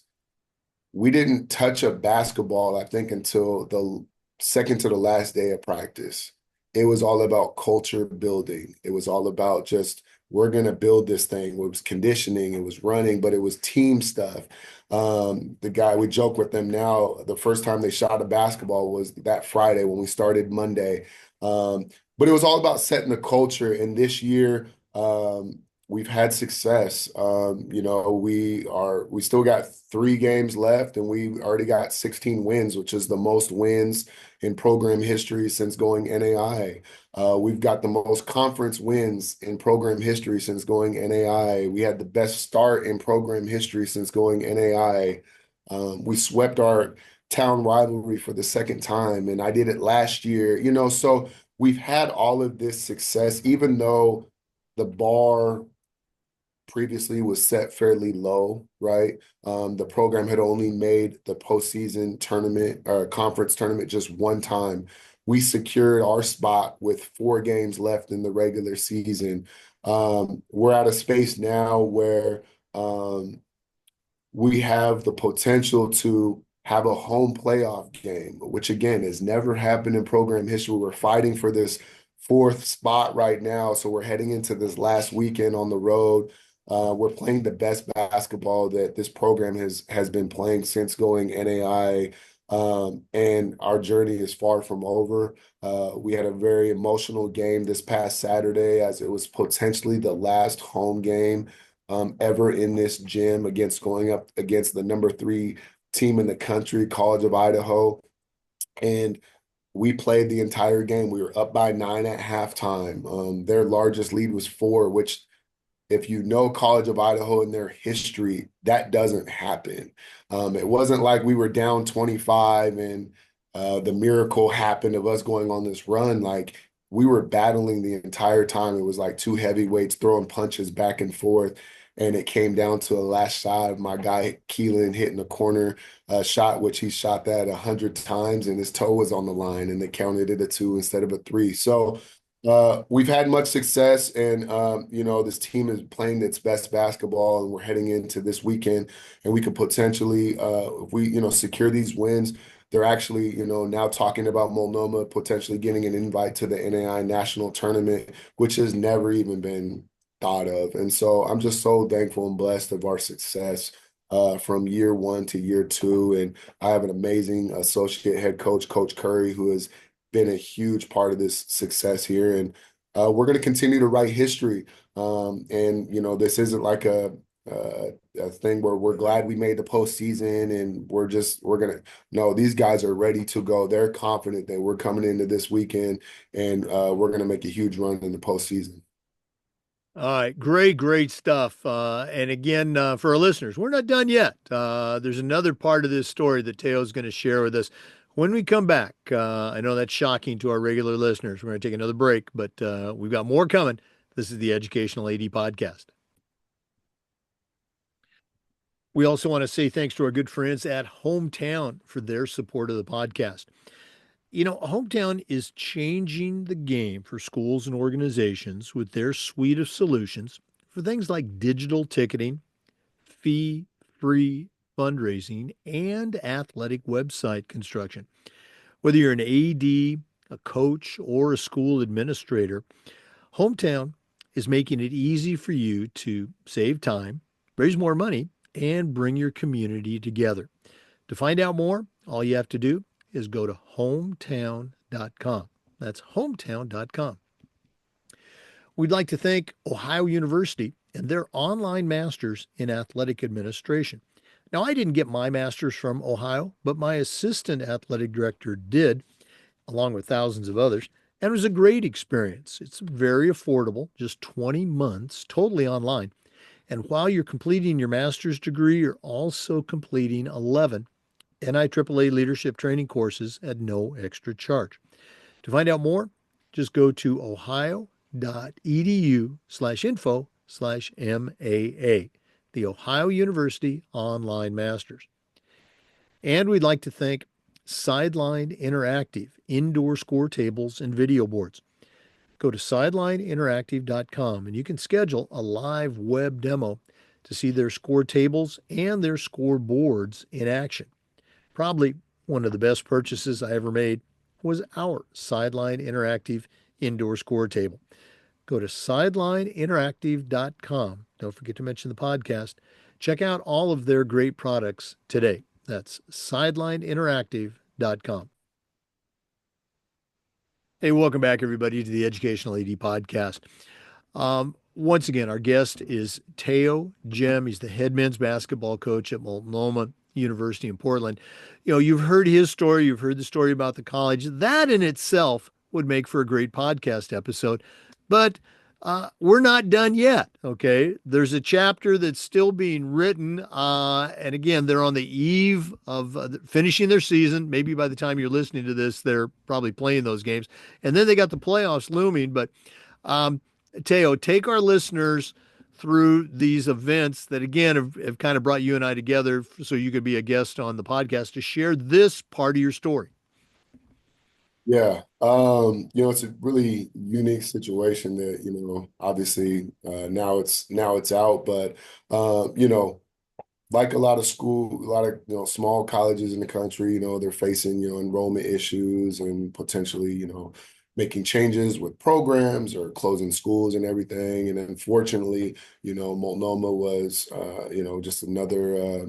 we didn't touch a basketball, I think, until the second to the last day of practice. It was all about culture building. It was all about just, we're going to build this thing. It was conditioning, it was running, but it was team stuff. The guy, we joke with them now, the first time they shot a basketball was that Friday when we started Monday. But it was all about setting the culture. And this year, we've had success. We still got 3 games left, and we already got 16 wins, which is the most wins in program history since going NAIA. We've got the most conference wins in program history since going NAIA. We had the best start in program history since going NAIA. We swept our town rivalry for the second time, and I did it last year. So we've had all of this success, even though the bar previously was set fairly low, right? The program had only made the postseason tournament or conference tournament just one time. We secured our spot with 4 games left in the regular season. We're at a space now where we have the potential to have a home playoff game, which again has never happened in program history. We're fighting for this 4th spot right now. So we're heading into this last weekend on the road. We're playing the best basketball that this program has been playing since going NAI, and our journey is far from over. We had a very emotional game this past Saturday, as it was potentially the last home game ever in this gym going up against the number 3 team in the country, College of Idaho. And we played the entire game. We were up by 9 at halftime. Their largest lead was 4, which, if you know College of Idaho and their history, that doesn't happen. It wasn't like we were down 25 and the miracle happened of us going on this run. Like, we were battling the entire time. It was like 2 heavyweights throwing punches back and forth. And it came down to a last shot of my guy Keelan hitting a corner shot, which he shot that 100 times, and his toe was on the line, and they counted it a 2 instead of a 3. So we've had much success, and this team is playing its best basketball, and we're heading into this weekend, and we could potentially, if we secure these wins, They're actually, now talking about Multnomah potentially getting an invite to the NAIA National Tournament, which has never even been thought of. And so I'm just so thankful and blessed of our success from year one to year two. And I have an amazing associate head coach, Coach Curry, who has been a huge part of this success here. And we're going to continue to write history. And, this isn't like a thing where we're glad we made the postseason and we're going to, no, these guys are ready to go. They're confident that we're coming into this weekend and we're going to make a huge run in the postseason. All right, great stuff. And again, for our listeners, we're not done yet. There's another part of this story that Teo's going to share with us when we come back. I know that's shocking to our regular listeners. We're going to take another break, but we've got more coming. This is the Educational AD Podcast. We also want to say thanks to our good friends at Hometown for their support of the podcast. Hometown is changing the game for schools and organizations with their suite of solutions for things like digital ticketing, fee-free fundraising, and athletic website construction. Whether you're an AD, a coach, or a school administrator, Hometown is making it easy for you to save time, raise more money, and bring your community together. To find out more, all you have to do is go to hometown.com. That's hometown.com. We'd like to thank Ohio University and their online masters in athletic administration. Now, I didn't get my master's from Ohio, but my assistant athletic director did, along with thousands of others, and it was a great experience. It's very affordable, just 20 months, totally online. And while you're completing your master's degree, you're also completing 11 NIAAA leadership training courses at no extra charge. To find out more, just go to ohio.edu/info/MAA, the Ohio University Online Masters. And we'd like to thank Sideline Interactive indoor score tables and video boards. Go to sidelineinteractive.com and you can schedule a live web demo to see their score tables and their score boards in action. Probably one of the best purchases I ever made was our Sideline Interactive indoor score table. Go to sidelineinteractive.com. Don't forget to mention the podcast. Check out all of their great products today. That's sidelineinteractive.com. Hey, welcome back, everybody, to the Educational AD Podcast. Once again, our guest is Teo Gem. He's the head men's basketball coach at Multnomah University in Portland. You've heard his story. You've heard the story about the college. That in itself would make for a great podcast episode. But we're not done yet, okay? There's a chapter that's still being written. And again, they're on the eve of finishing their season. Maybe by the time you're listening to this, they're probably playing those games. And then they got the playoffs looming. But Teo, take our listeners through these events that, again, have kind of brought you and I together so you could be a guest on the podcast to share this part of your story. Yeah. It's a really unique situation that, obviously now it's out, but like a lot of small colleges in the country, they're facing, enrollment issues and potentially, making changes with programs or closing schools and everything. And unfortunately, Multnomah was, just another,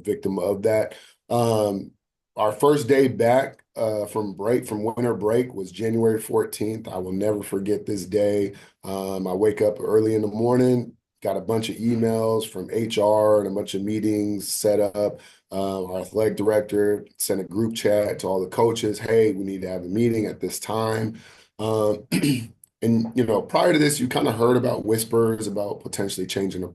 victim of that. Our first day back from winter break was January 14th. I will never forget this day. I wake up early in the morning, got a bunch of emails from HR and a bunch of meetings set up. Our athletic director sent a group chat to all the coaches. Hey, we need to have a meeting at this time. And, prior to this, you kind of heard about whispers about potentially changing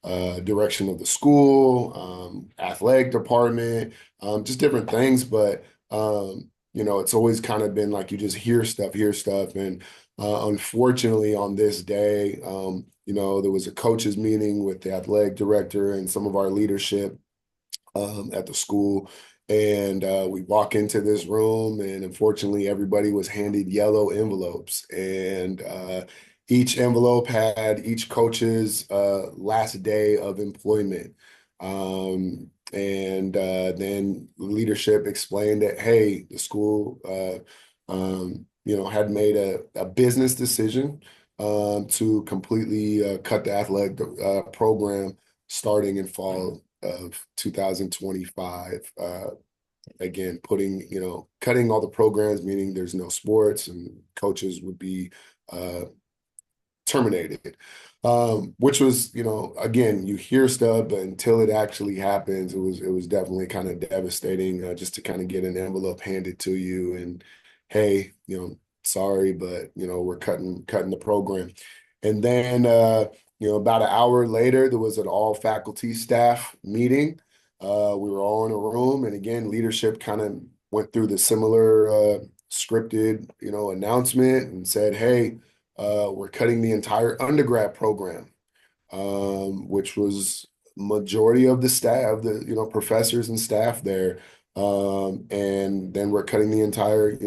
the direction of the school, athletic department, just different things. But, it's always kind of been like you just hear stuff. And unfortunately, on this day, there was a coaches meeting with the athletic director and some of our leadership at the school. And we walk into this room, and unfortunately, everybody was handed yellow envelopes. And each envelope had each coach's last day of employment. Then leadership explained that, hey, the school, had made a business decision to completely cut the athletic program starting in fall of 2025. Again, cutting all the programs, meaning there's no sports and coaches would be uh, terminated. Which was, again, you hear stuff, but until it actually happens, it was definitely kind of devastating, just to kind of get an envelope handed to you and, hey, sorry, but we're cutting the program. And then about an hour later, there was an all faculty staff meeting. We were all in a room, and again, leadership kind of went through the similar scripted, announcement and said, hey, we're cutting the entire undergrad program, which was majority of the staff, the professors and staff there. And then we're cutting the entire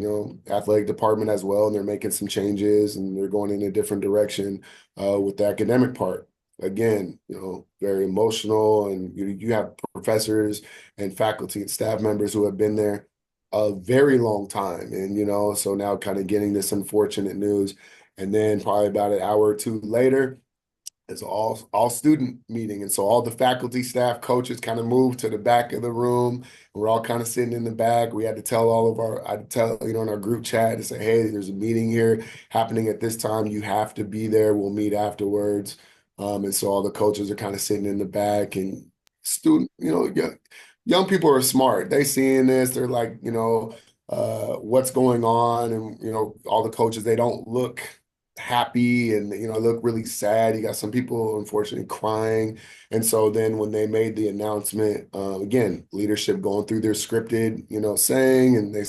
athletic department as well, and they're making some changes and they're going in a different direction with the academic part. Again, very emotional, and you have professors and faculty and staff members who have been there a very long time, and so now kind of getting this unfortunate news. And then probably about an hour or two later, it's all student meeting. And so all the faculty, staff, coaches kind of moved to the back of the room. We're all kind of sitting in the back. We had to tell I had to tell, in our group chat to say, hey, there's a meeting here happening at this time. You have to be there. We'll meet afterwards. And so all the coaches are kind of sitting in the back, and young people are smart. They seeing this, they're like, what's going on? And, all the coaches, they don't look happy, and look really sad. You got some people unfortunately crying. And so then when they made the announcement, again, leadership going through their scripted saying, and they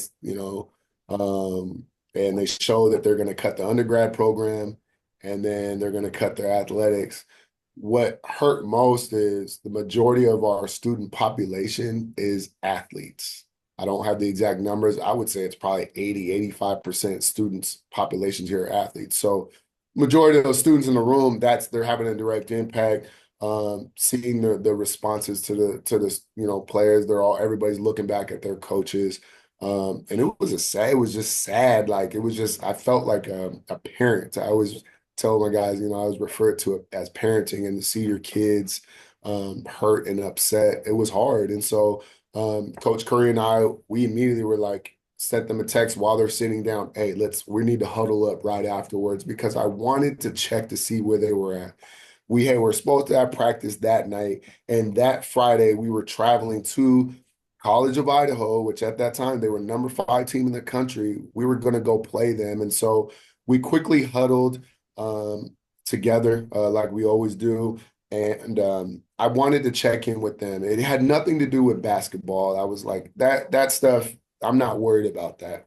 and they show that they're going to cut the undergrad program, and then they're going to cut their athletics. What hurt most is the majority of our student population is athletes. I don't have the exact numbers. I would say it's probably 80, 85% students populations here are athletes. So majority of those students in the room, they're having a direct impact. Seeing the responses to the players, everybody's looking back at their coaches. And it was just sad. Like, I felt like a parent. I always tell my guys, I was referred to it as parenting, and to see your kids hurt and upset, it was hard. And so Coach Curry and I, we immediately were like, sent them a text while they're sitting down. Hey, we need to huddle up right afterwards, because I wanted to check to see where they were at. Were supposed to have practice that night, and that Friday we were traveling to College of Idaho, which at that time they were number 5 team in the country. We were going to go play them, and so we quickly huddled together like we always do. And I wanted to check in with them. It had nothing to do with basketball. I was like, that stuff, I'm not worried about that.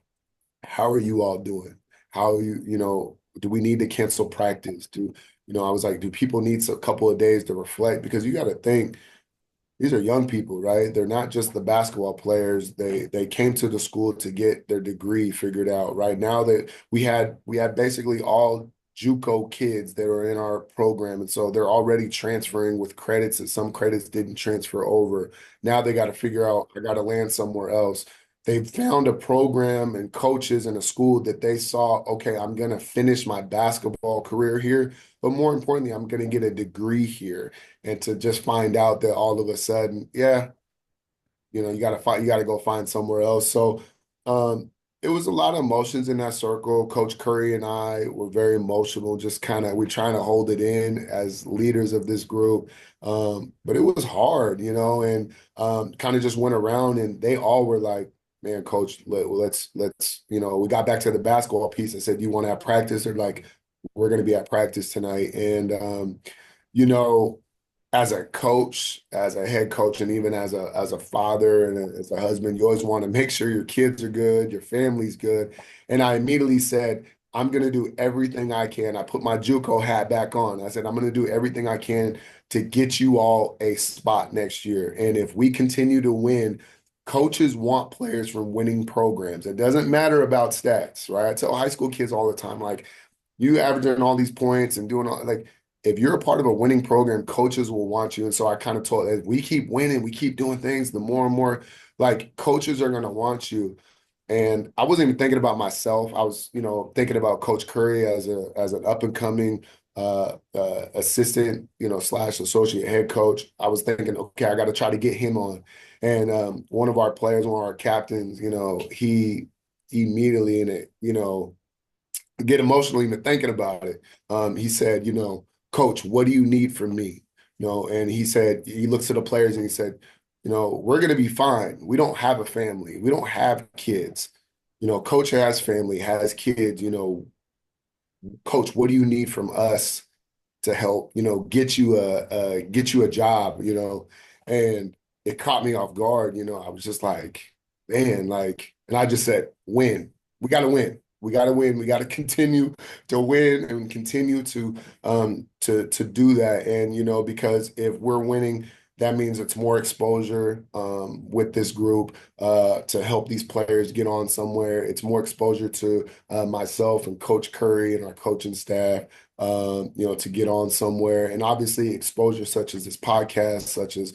How are you all doing? How are do we need to cancel practice? I was like, do people need a couple of days to reflect? Because you got to think, these are young people, right? They're not just the basketball players. They came to the school to get their degree figured out. Right now that we had basically all JUCO kids that are in our program, and so they're already transferring with credits, and some credits didn't transfer over. Now they got to figure out, I got to land somewhere else. They found a program and coaches in a school that they saw, okay, I'm going to finish my basketball career here, but more importantly, I'm going to get a degree here. And to just find out that all of a sudden, yeah, you got to go find somewhere else. So it was a lot of emotions in that circle. Coach Curry and I were very emotional, just we're trying to hold it in as leaders of this group. But it was hard, and kind of just went around, and they all were like, man, coach, let's, we got back to the basketball piece. I said, you want to have practice? They're like, we're going to be at practice tonight. And, you know, as a coach, as a head coach, and even as a father and as a husband, you always want to make sure your kids are good, your family's good. And I immediately said, I'm going to do everything I can. I put my JUCO hat back on. I said, I'm going to do everything I can to get you all a spot next year. And if we continue to win, coaches want players from winning programs. It doesn't matter about stats, right? I tell high school kids all the time, like, you averaging all these points and doing all, like, if you're a part of a winning program, coaches will want you. And so I kind of told, as we keep winning, we keep doing things, the more and more like coaches are going to want you. And I wasn't even thinking about myself. I was, thinking about Coach Curry as an up and coming assistant, slash associate head coach. I was thinking, okay, I got to try to get him on. And one of our players, one of our captains, he immediately in it, get emotional even thinking about it. He said, Coach, what do you need from me? And he said, he looks at the players and he said, we're going to be fine. We don't have a family. We don't have kids. Coach has family, has kids. Coach, what do you need from us to help, get you a job, and it caught me off guard. I was just like, man, like, and I just said, win. We got to win. We got to win. We got to continue to win and continue to do that. And because if we're winning, that means it's more exposure with this group to help these players get on somewhere. It's more exposure to myself and Coach Curry and our coaching staff, to get on somewhere. And obviously exposure such as this podcast, such as,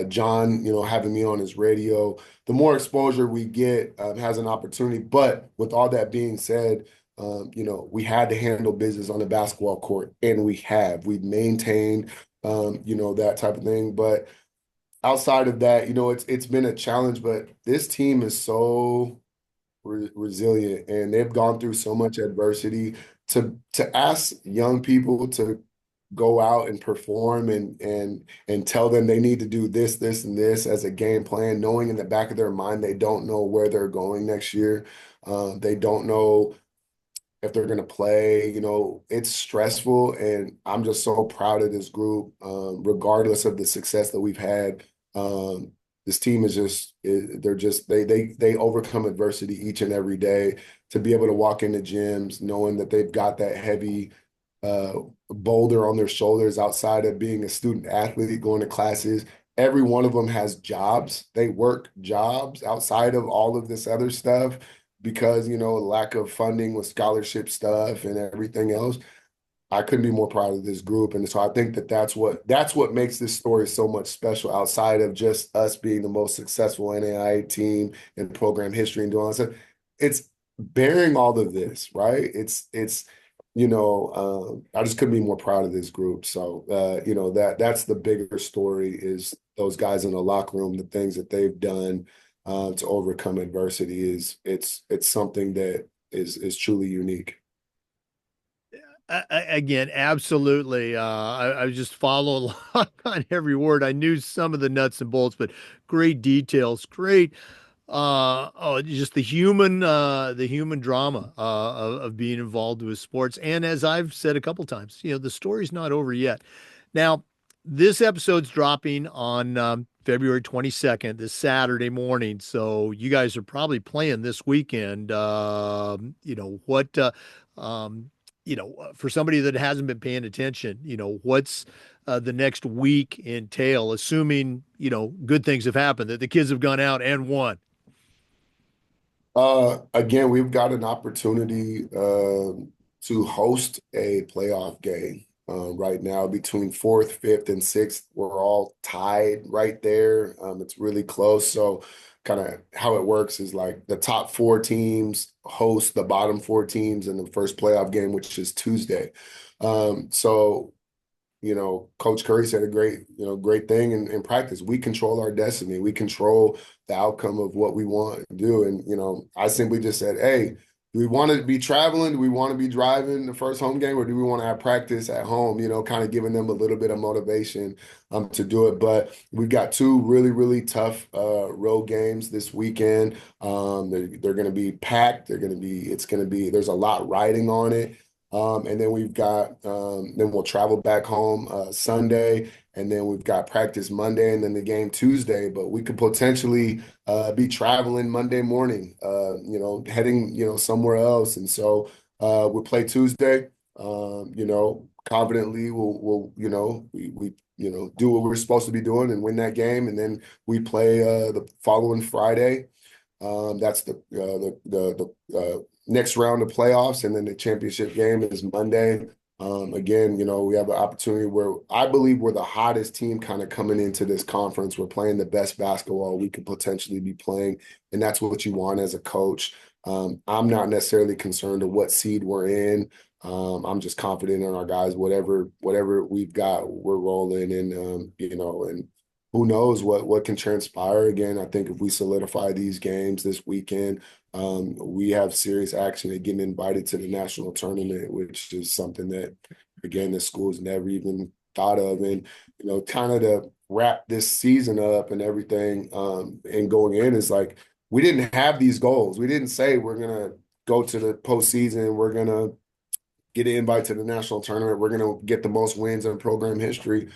John, having me on his radio. The more exposure we get has an opportunity. But with all that being said, we had to handle business on the basketball court, and we have. We've maintained that type of thing. But outside of that, it's been a challenge, but this team is so resilient and they've gone through so much adversity to ask young people to go out and perform and tell them they need to do this, and this as a game plan, knowing in the back of their mind they don't know where they're going next year. They don't know if they're going to play. It's stressful, and I'm just so proud of this group. Regardless of the success that we've had, this team is they overcome adversity each and every day. To be able to walk into gyms knowing that they've got that heavy boulder on their shoulders outside of being a student athlete, going to classes. Every one of them has jobs. They work jobs outside of all of this other stuff because, lack of funding with scholarship stuff and everything else. I couldn't be more proud of this group. And so I think that's what makes this story so much special outside of just us being the most successful NAIA team in program history and doing all that stuff. It's bearing all of this, right? I just couldn't be more proud of this group. So, that's the bigger story is those guys in the locker room, the things that they've done to overcome adversity it's something that is truly unique. Again, absolutely. I just follow along on every word. I knew some of the nuts and bolts, but great details, great. Just the human drama of being involved with sports. And as I've said a couple times, the story's not over yet. Now, this episode's dropping on February 22nd, this Saturday morning. So you guys are probably playing this weekend. For somebody that hasn't been paying attention, what's the next week entail, assuming, good things have happened, that the kids have gone out and won. Again, we've got an opportunity to host a playoff game. Right now, between fourth, fifth, and sixth, we're all tied right there. It's really close. So, kind of how it works is like the top four teams host the bottom four teams in the first playoff game, which is Tuesday. So Coach Curry said a great thing in practice. We control our destiny. We control the outcome of what we want to do. And, I simply just said, hey, do we want to be traveling? Do we want to be driving the first home game, or do we want to have practice at home? Kind of giving them a little bit of motivation to do it. But we've got two really, really tough road games this weekend. They're going to be packed. There's a lot riding on it. And then then we'll travel back home Sunday, and then we've got practice Monday and then the game Tuesday. But we could potentially be traveling Monday morning, heading, somewhere else. And so we'll play Tuesday. Confidently we do what we're supposed to be doing and win that game. And then we play the following Friday. That's the next round of playoffs, and then the championship game is Monday. Again, we have an opportunity where I believe we're the hottest team kind of coming into this conference. We're playing the best basketball we could potentially be playing, and that's what you want as a coach. I'm not necessarily concerned of what seed we're in. I'm just confident in our guys. Whatever we've got, we're rolling, and who knows what can transpire. Again, I think if we solidify these games this weekend, we have serious action at getting invited to the national tournament, which is something that, again, the school's never even thought of. And, kind of to wrap this season up and everything, and going in is like, we didn't have these goals. We didn't say we're going to go to the postseason. We're going to get an invite to the national tournament. We're going to get the most wins in program history.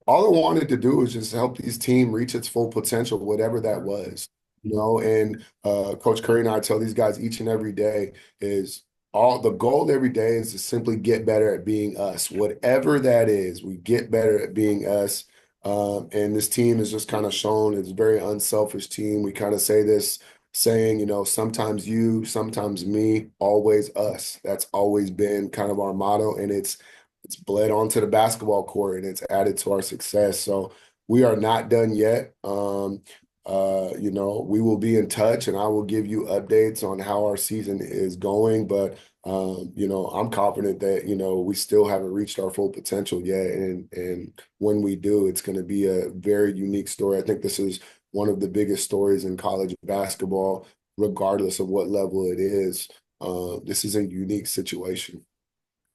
All I wanted to do was just help this team reach its full potential, whatever that was. And Coach Curry and I tell these guys each and every day is all the goal every day is to simply get better at being us. Whatever that is, we get better at being us. And this team is just kind of shown it's a very unselfish team. We kind of say this saying, sometimes you, sometimes me, always us. That's always been kind of our motto. And it's bled onto the basketball court and it's added to our success. So we are not done yet. We will be in touch and I will give you updates on how our season is going. But I'm confident that, we still haven't reached our full potential yet. And when we do, it's going to be a very unique story. I think this is one of the biggest stories in college basketball, regardless of what level it is. This is a unique situation.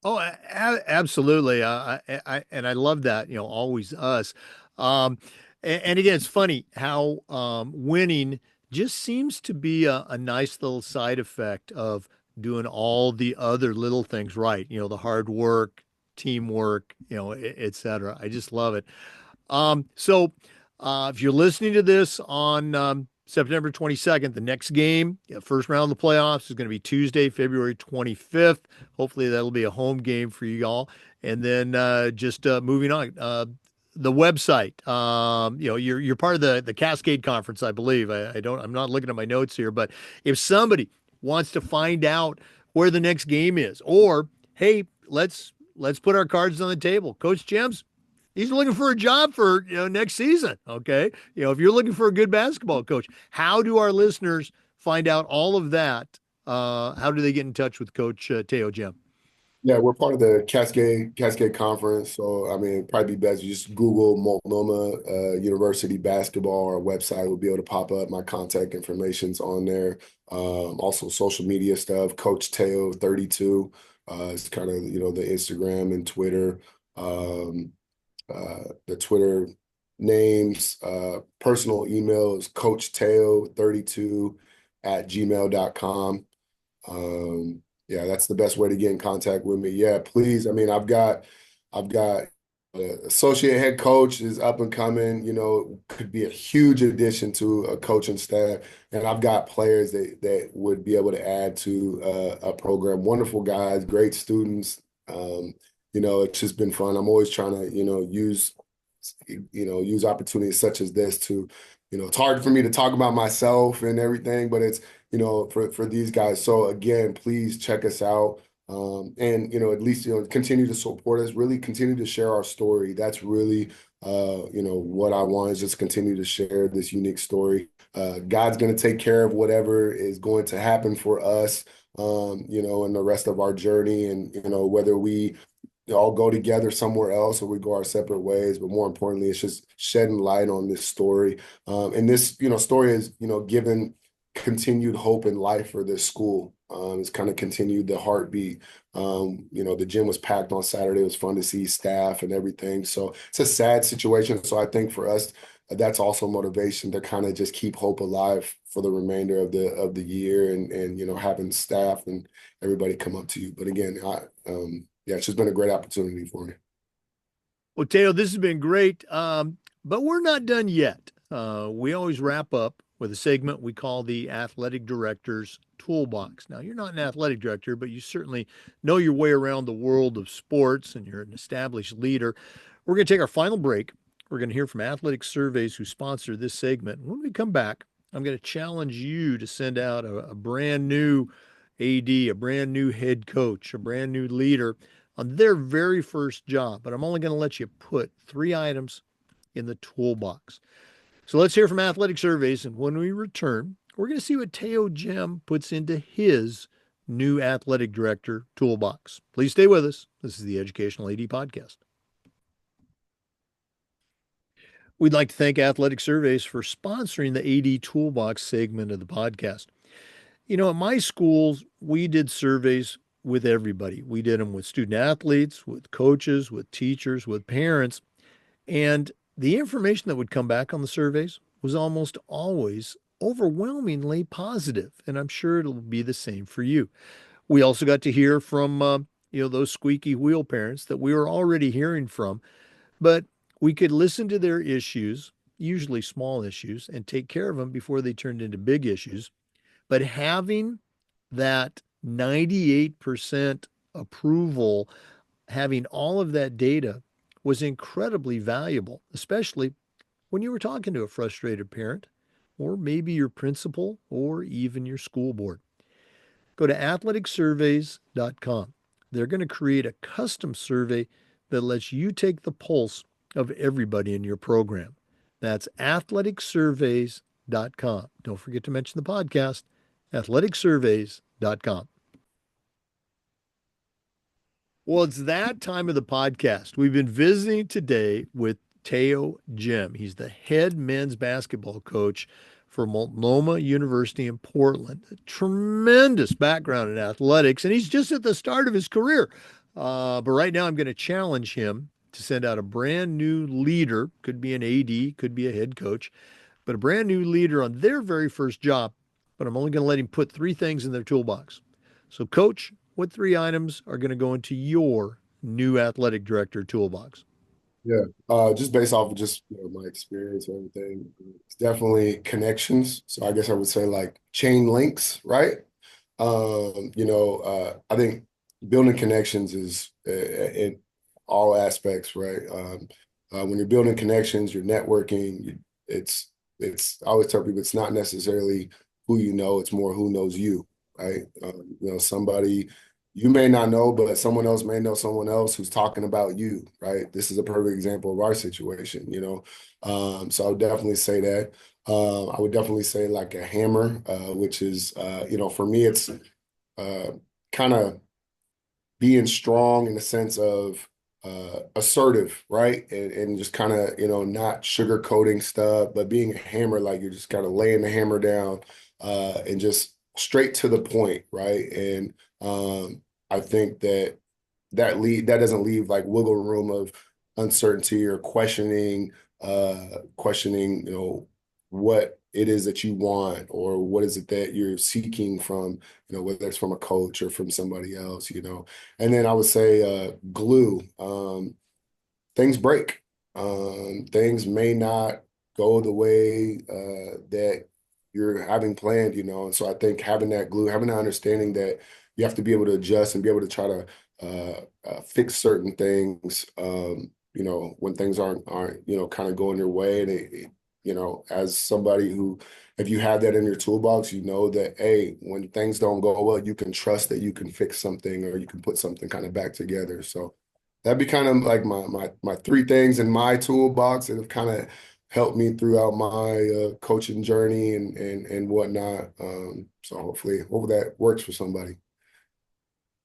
Oh, absolutely. And I love that, always us. Um, and again, it's funny how winning just seems to be a nice little side effect of doing all the other little things right, the hard work, teamwork, et cetera. I just love it. So if you're listening to this on September 22nd, the next game, first round of the playoffs is going to be Tuesday, February 25th. Hopefully that'll be a home game for you all. And then just moving on, the website. You're part of the Cascade Conference, I believe. I'm not looking at my notes here, but if somebody wants to find out where the next game is, or hey, let's put our cards on the table, Coach Gems. He's looking for a job for next season. Okay, if you're looking for a good basketball coach, how do our listeners find out all of that? How do they get in touch with Coach Teo Jim? Yeah, we're part of the Cascade Conference. So, I mean, it'd probably be best you just Google Multnomah University basketball. Our website will be able to pop up. My contact information's on there. Also, social media stuff. Coach Teo 32. It's kind of the Instagram and Twitter. The Twitter names. Personal email is Coach Teo 32 at gmail.com. Yeah, that's the best way to get in contact with me. Yeah, please. I mean, I've got associate head coach is up and coming, could be a huge addition to a coaching staff. And I've got players that would be able to add to a program. Wonderful guys, great students. It's just been fun. I'm always trying to, use opportunities such as this to, it's hard for me to talk about myself and everything, but it's, for these guys. So again, please check us out. And at least continue to support us, really continue to share our story. That's really what I want is just continue to share this unique story. God's going to take care of whatever is going to happen for us, in the rest of our journey. And whether we all go together somewhere else or we go our separate ways, but more importantly, it's just shedding light on this story. And this story is given continued hope and life for this school. It's kind of continued the heartbeat. The gym was packed on Saturday. It was fun to see staff and everything. So it's a sad situation. So I think for us, that's also motivation to kind of just keep hope alive for the remainder of the year and having staff and everybody come up to you. But again, yeah, it's just been a great opportunity for me. Well, Teo, this has been great, but we're not done yet. We always wrap up with a segment we call the Athletic Director's Toolbox. Now, you're not an athletic director, but you certainly know your way around the world of sports and you're an established leader. We're going to take our final break. We're going to hear from Athletic Surveys who sponsor this segment. When we come back, I'm going to challenge you to send out a brand new AD, a brand new head coach, a brand new leader on their very first job, but I'm only going to let you put 3 items in the toolbox. So let's hear from Athletic Surveys. And when we return, we're going to see what Teo Gem puts into his new athletic director toolbox. Please stay with us. This is the Educational AD Podcast. We'd like to thank Athletic Surveys for sponsoring the AD Toolbox segment of the podcast. You know, at my schools, we did surveys with everybody. We did them with student athletes, with coaches, with teachers, with parents. And the information that would come back on the surveys was almost always overwhelmingly positive. And I'm sure it'll be the same for you. We also got to hear from, those squeaky wheel parents that we were already hearing from, but we could listen to their issues, usually small issues, and take care of them before they turned into big issues. But having that 98% approval, having all of that data was incredibly valuable, especially when you were talking to a frustrated parent, or maybe your principal, or even your school board. Go to athleticsurveys.com. They're going to create a custom survey that lets you take the pulse of everybody in your program. That's athleticsurveys.com. Don't forget to mention the podcast, athleticsurveys.com. Well, it's that time of the podcast. We've been visiting today with Teo Gem. He's the head men's basketball coach for Multnomah University in Portland. A tremendous background in athletics, and he's just at the start of his career. But right now, I'm going to challenge him to send out a brand new leader, could be an AD, could be a head coach, but a brand new leader on their very first job. But I'm only going to let him put 3 things in their toolbox. So, coach, what 3 items are going to go into your new athletic director toolbox? Yeah, just based off of just my experience and everything, it's definitely connections. So I guess I would say like chain links, right? I think building connections is in all aspects, right? When you're building connections, you're networking. I always tell people it's not necessarily who you know, it's more who knows you, right? Somebody you may not know, but someone else may know someone else who's talking about you, right? This is a perfect example of our situation, you know. So I would definitely say that. I would definitely say like a hammer, which is, for me, it's kind of being strong in the sense of assertive, right? And just kind of, not sugarcoating stuff, but being a hammer, like you're just kind of laying the hammer down and just straight to the point, right? And I think that doesn't leave like wiggle room of uncertainty or questioning, what it is that you want or what is it that you're seeking from, whether it's from a coach or from somebody else. And then I would say glue. Things break. Things may not go the way that you're having planned. And so I think having that glue, having that understanding that you have to be able to adjust and be able to try to fix certain things, when things aren't, kind of going your way. And as somebody who, if you have that in your toolbox, you know that, hey, when things don't go well, you can trust that you can fix something or you can put something kind of back together. So that'd be kind of like my 3 things in my toolbox that have kind of helped me throughout my coaching journey and whatnot. So hopefully that works for somebody.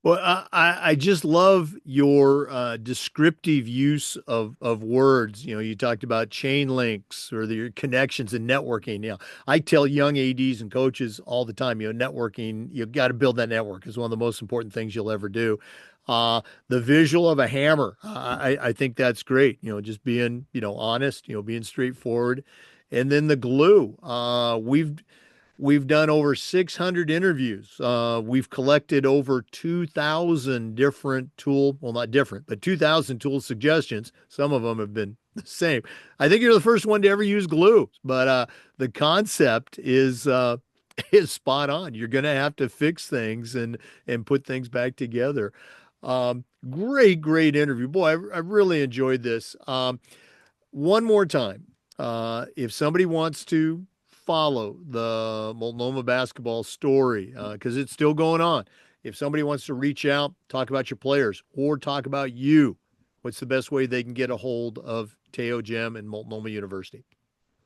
Well, I just love your descriptive use of words. You know, you talked about chain links or your connections and networking. I tell young ADs and coaches all the time, networking, you've got to build that network is one of the most important things you'll ever do. The visual of a hammer, I think that's great. Just being, honest, being straightforward. And then the glue. We've done over 600 interviews. We've collected over 2,000 different well, not different, but 2,000 tool suggestions. Some of them have been the same. I think you're the first one to ever use glue, but the concept is spot on. You're going to have to fix things and put things back together. Great interview. Boy, I really enjoyed this. One more time, if somebody wants to follow the Multnomah basketball story, because it's still going on, if somebody wants to reach out, talk about your players, or talk about you, what's the best way they can get a hold of Teo Gem and Multnomah University?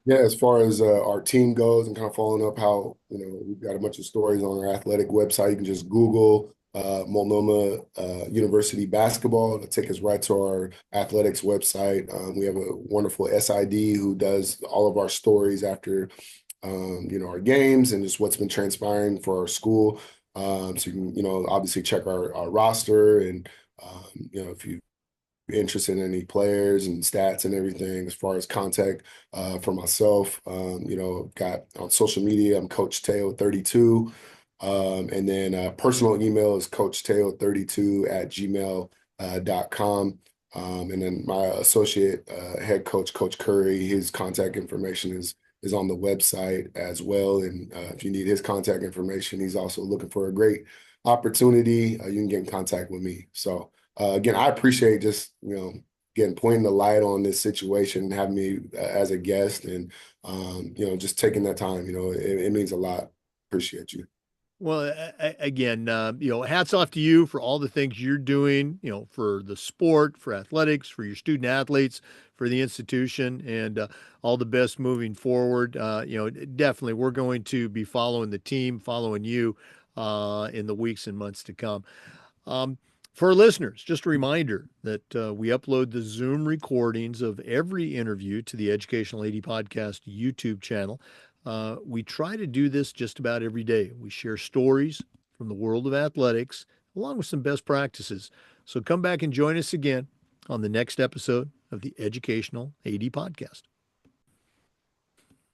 Yeah, as far as our team goes and kind of following up how, we've got a bunch of stories on our athletic website. You can just Google Multnomah University basketball. It'll take us right to our athletics website. We have a wonderful SID who does all of our stories after, our games and just what's been transpiring for our school. So you can, obviously check our roster and, if you interested in any players and stats and everything as far as contact for myself. Got on social media, I'm Coach Teo 32. And then personal email is coachteo32@gmail.com. And then my associate head coach, Coach Curry, his contact information is on the website as well. And if you need his contact information, he's also looking for a great opportunity. You can get in contact with me. So again, I appreciate just, again, pointing the light on this situation, having me as a guest and, just taking that time, it means a lot. Appreciate you. Well, again, hats off to you for all the things you're doing, for the sport, for athletics, for your student athletes, for the institution, and all the best moving forward. Definitely, we're going to be following the team, following you in the weeks and months to come. Um, for our listeners, just a reminder that we upload the Zoom recordings of every interview to the Educational AD Podcast YouTube channel. We try to do this just about every day. We share stories from the world of athletics along with some best practices. So come back and join us again on the next episode of the Educational AD Podcast.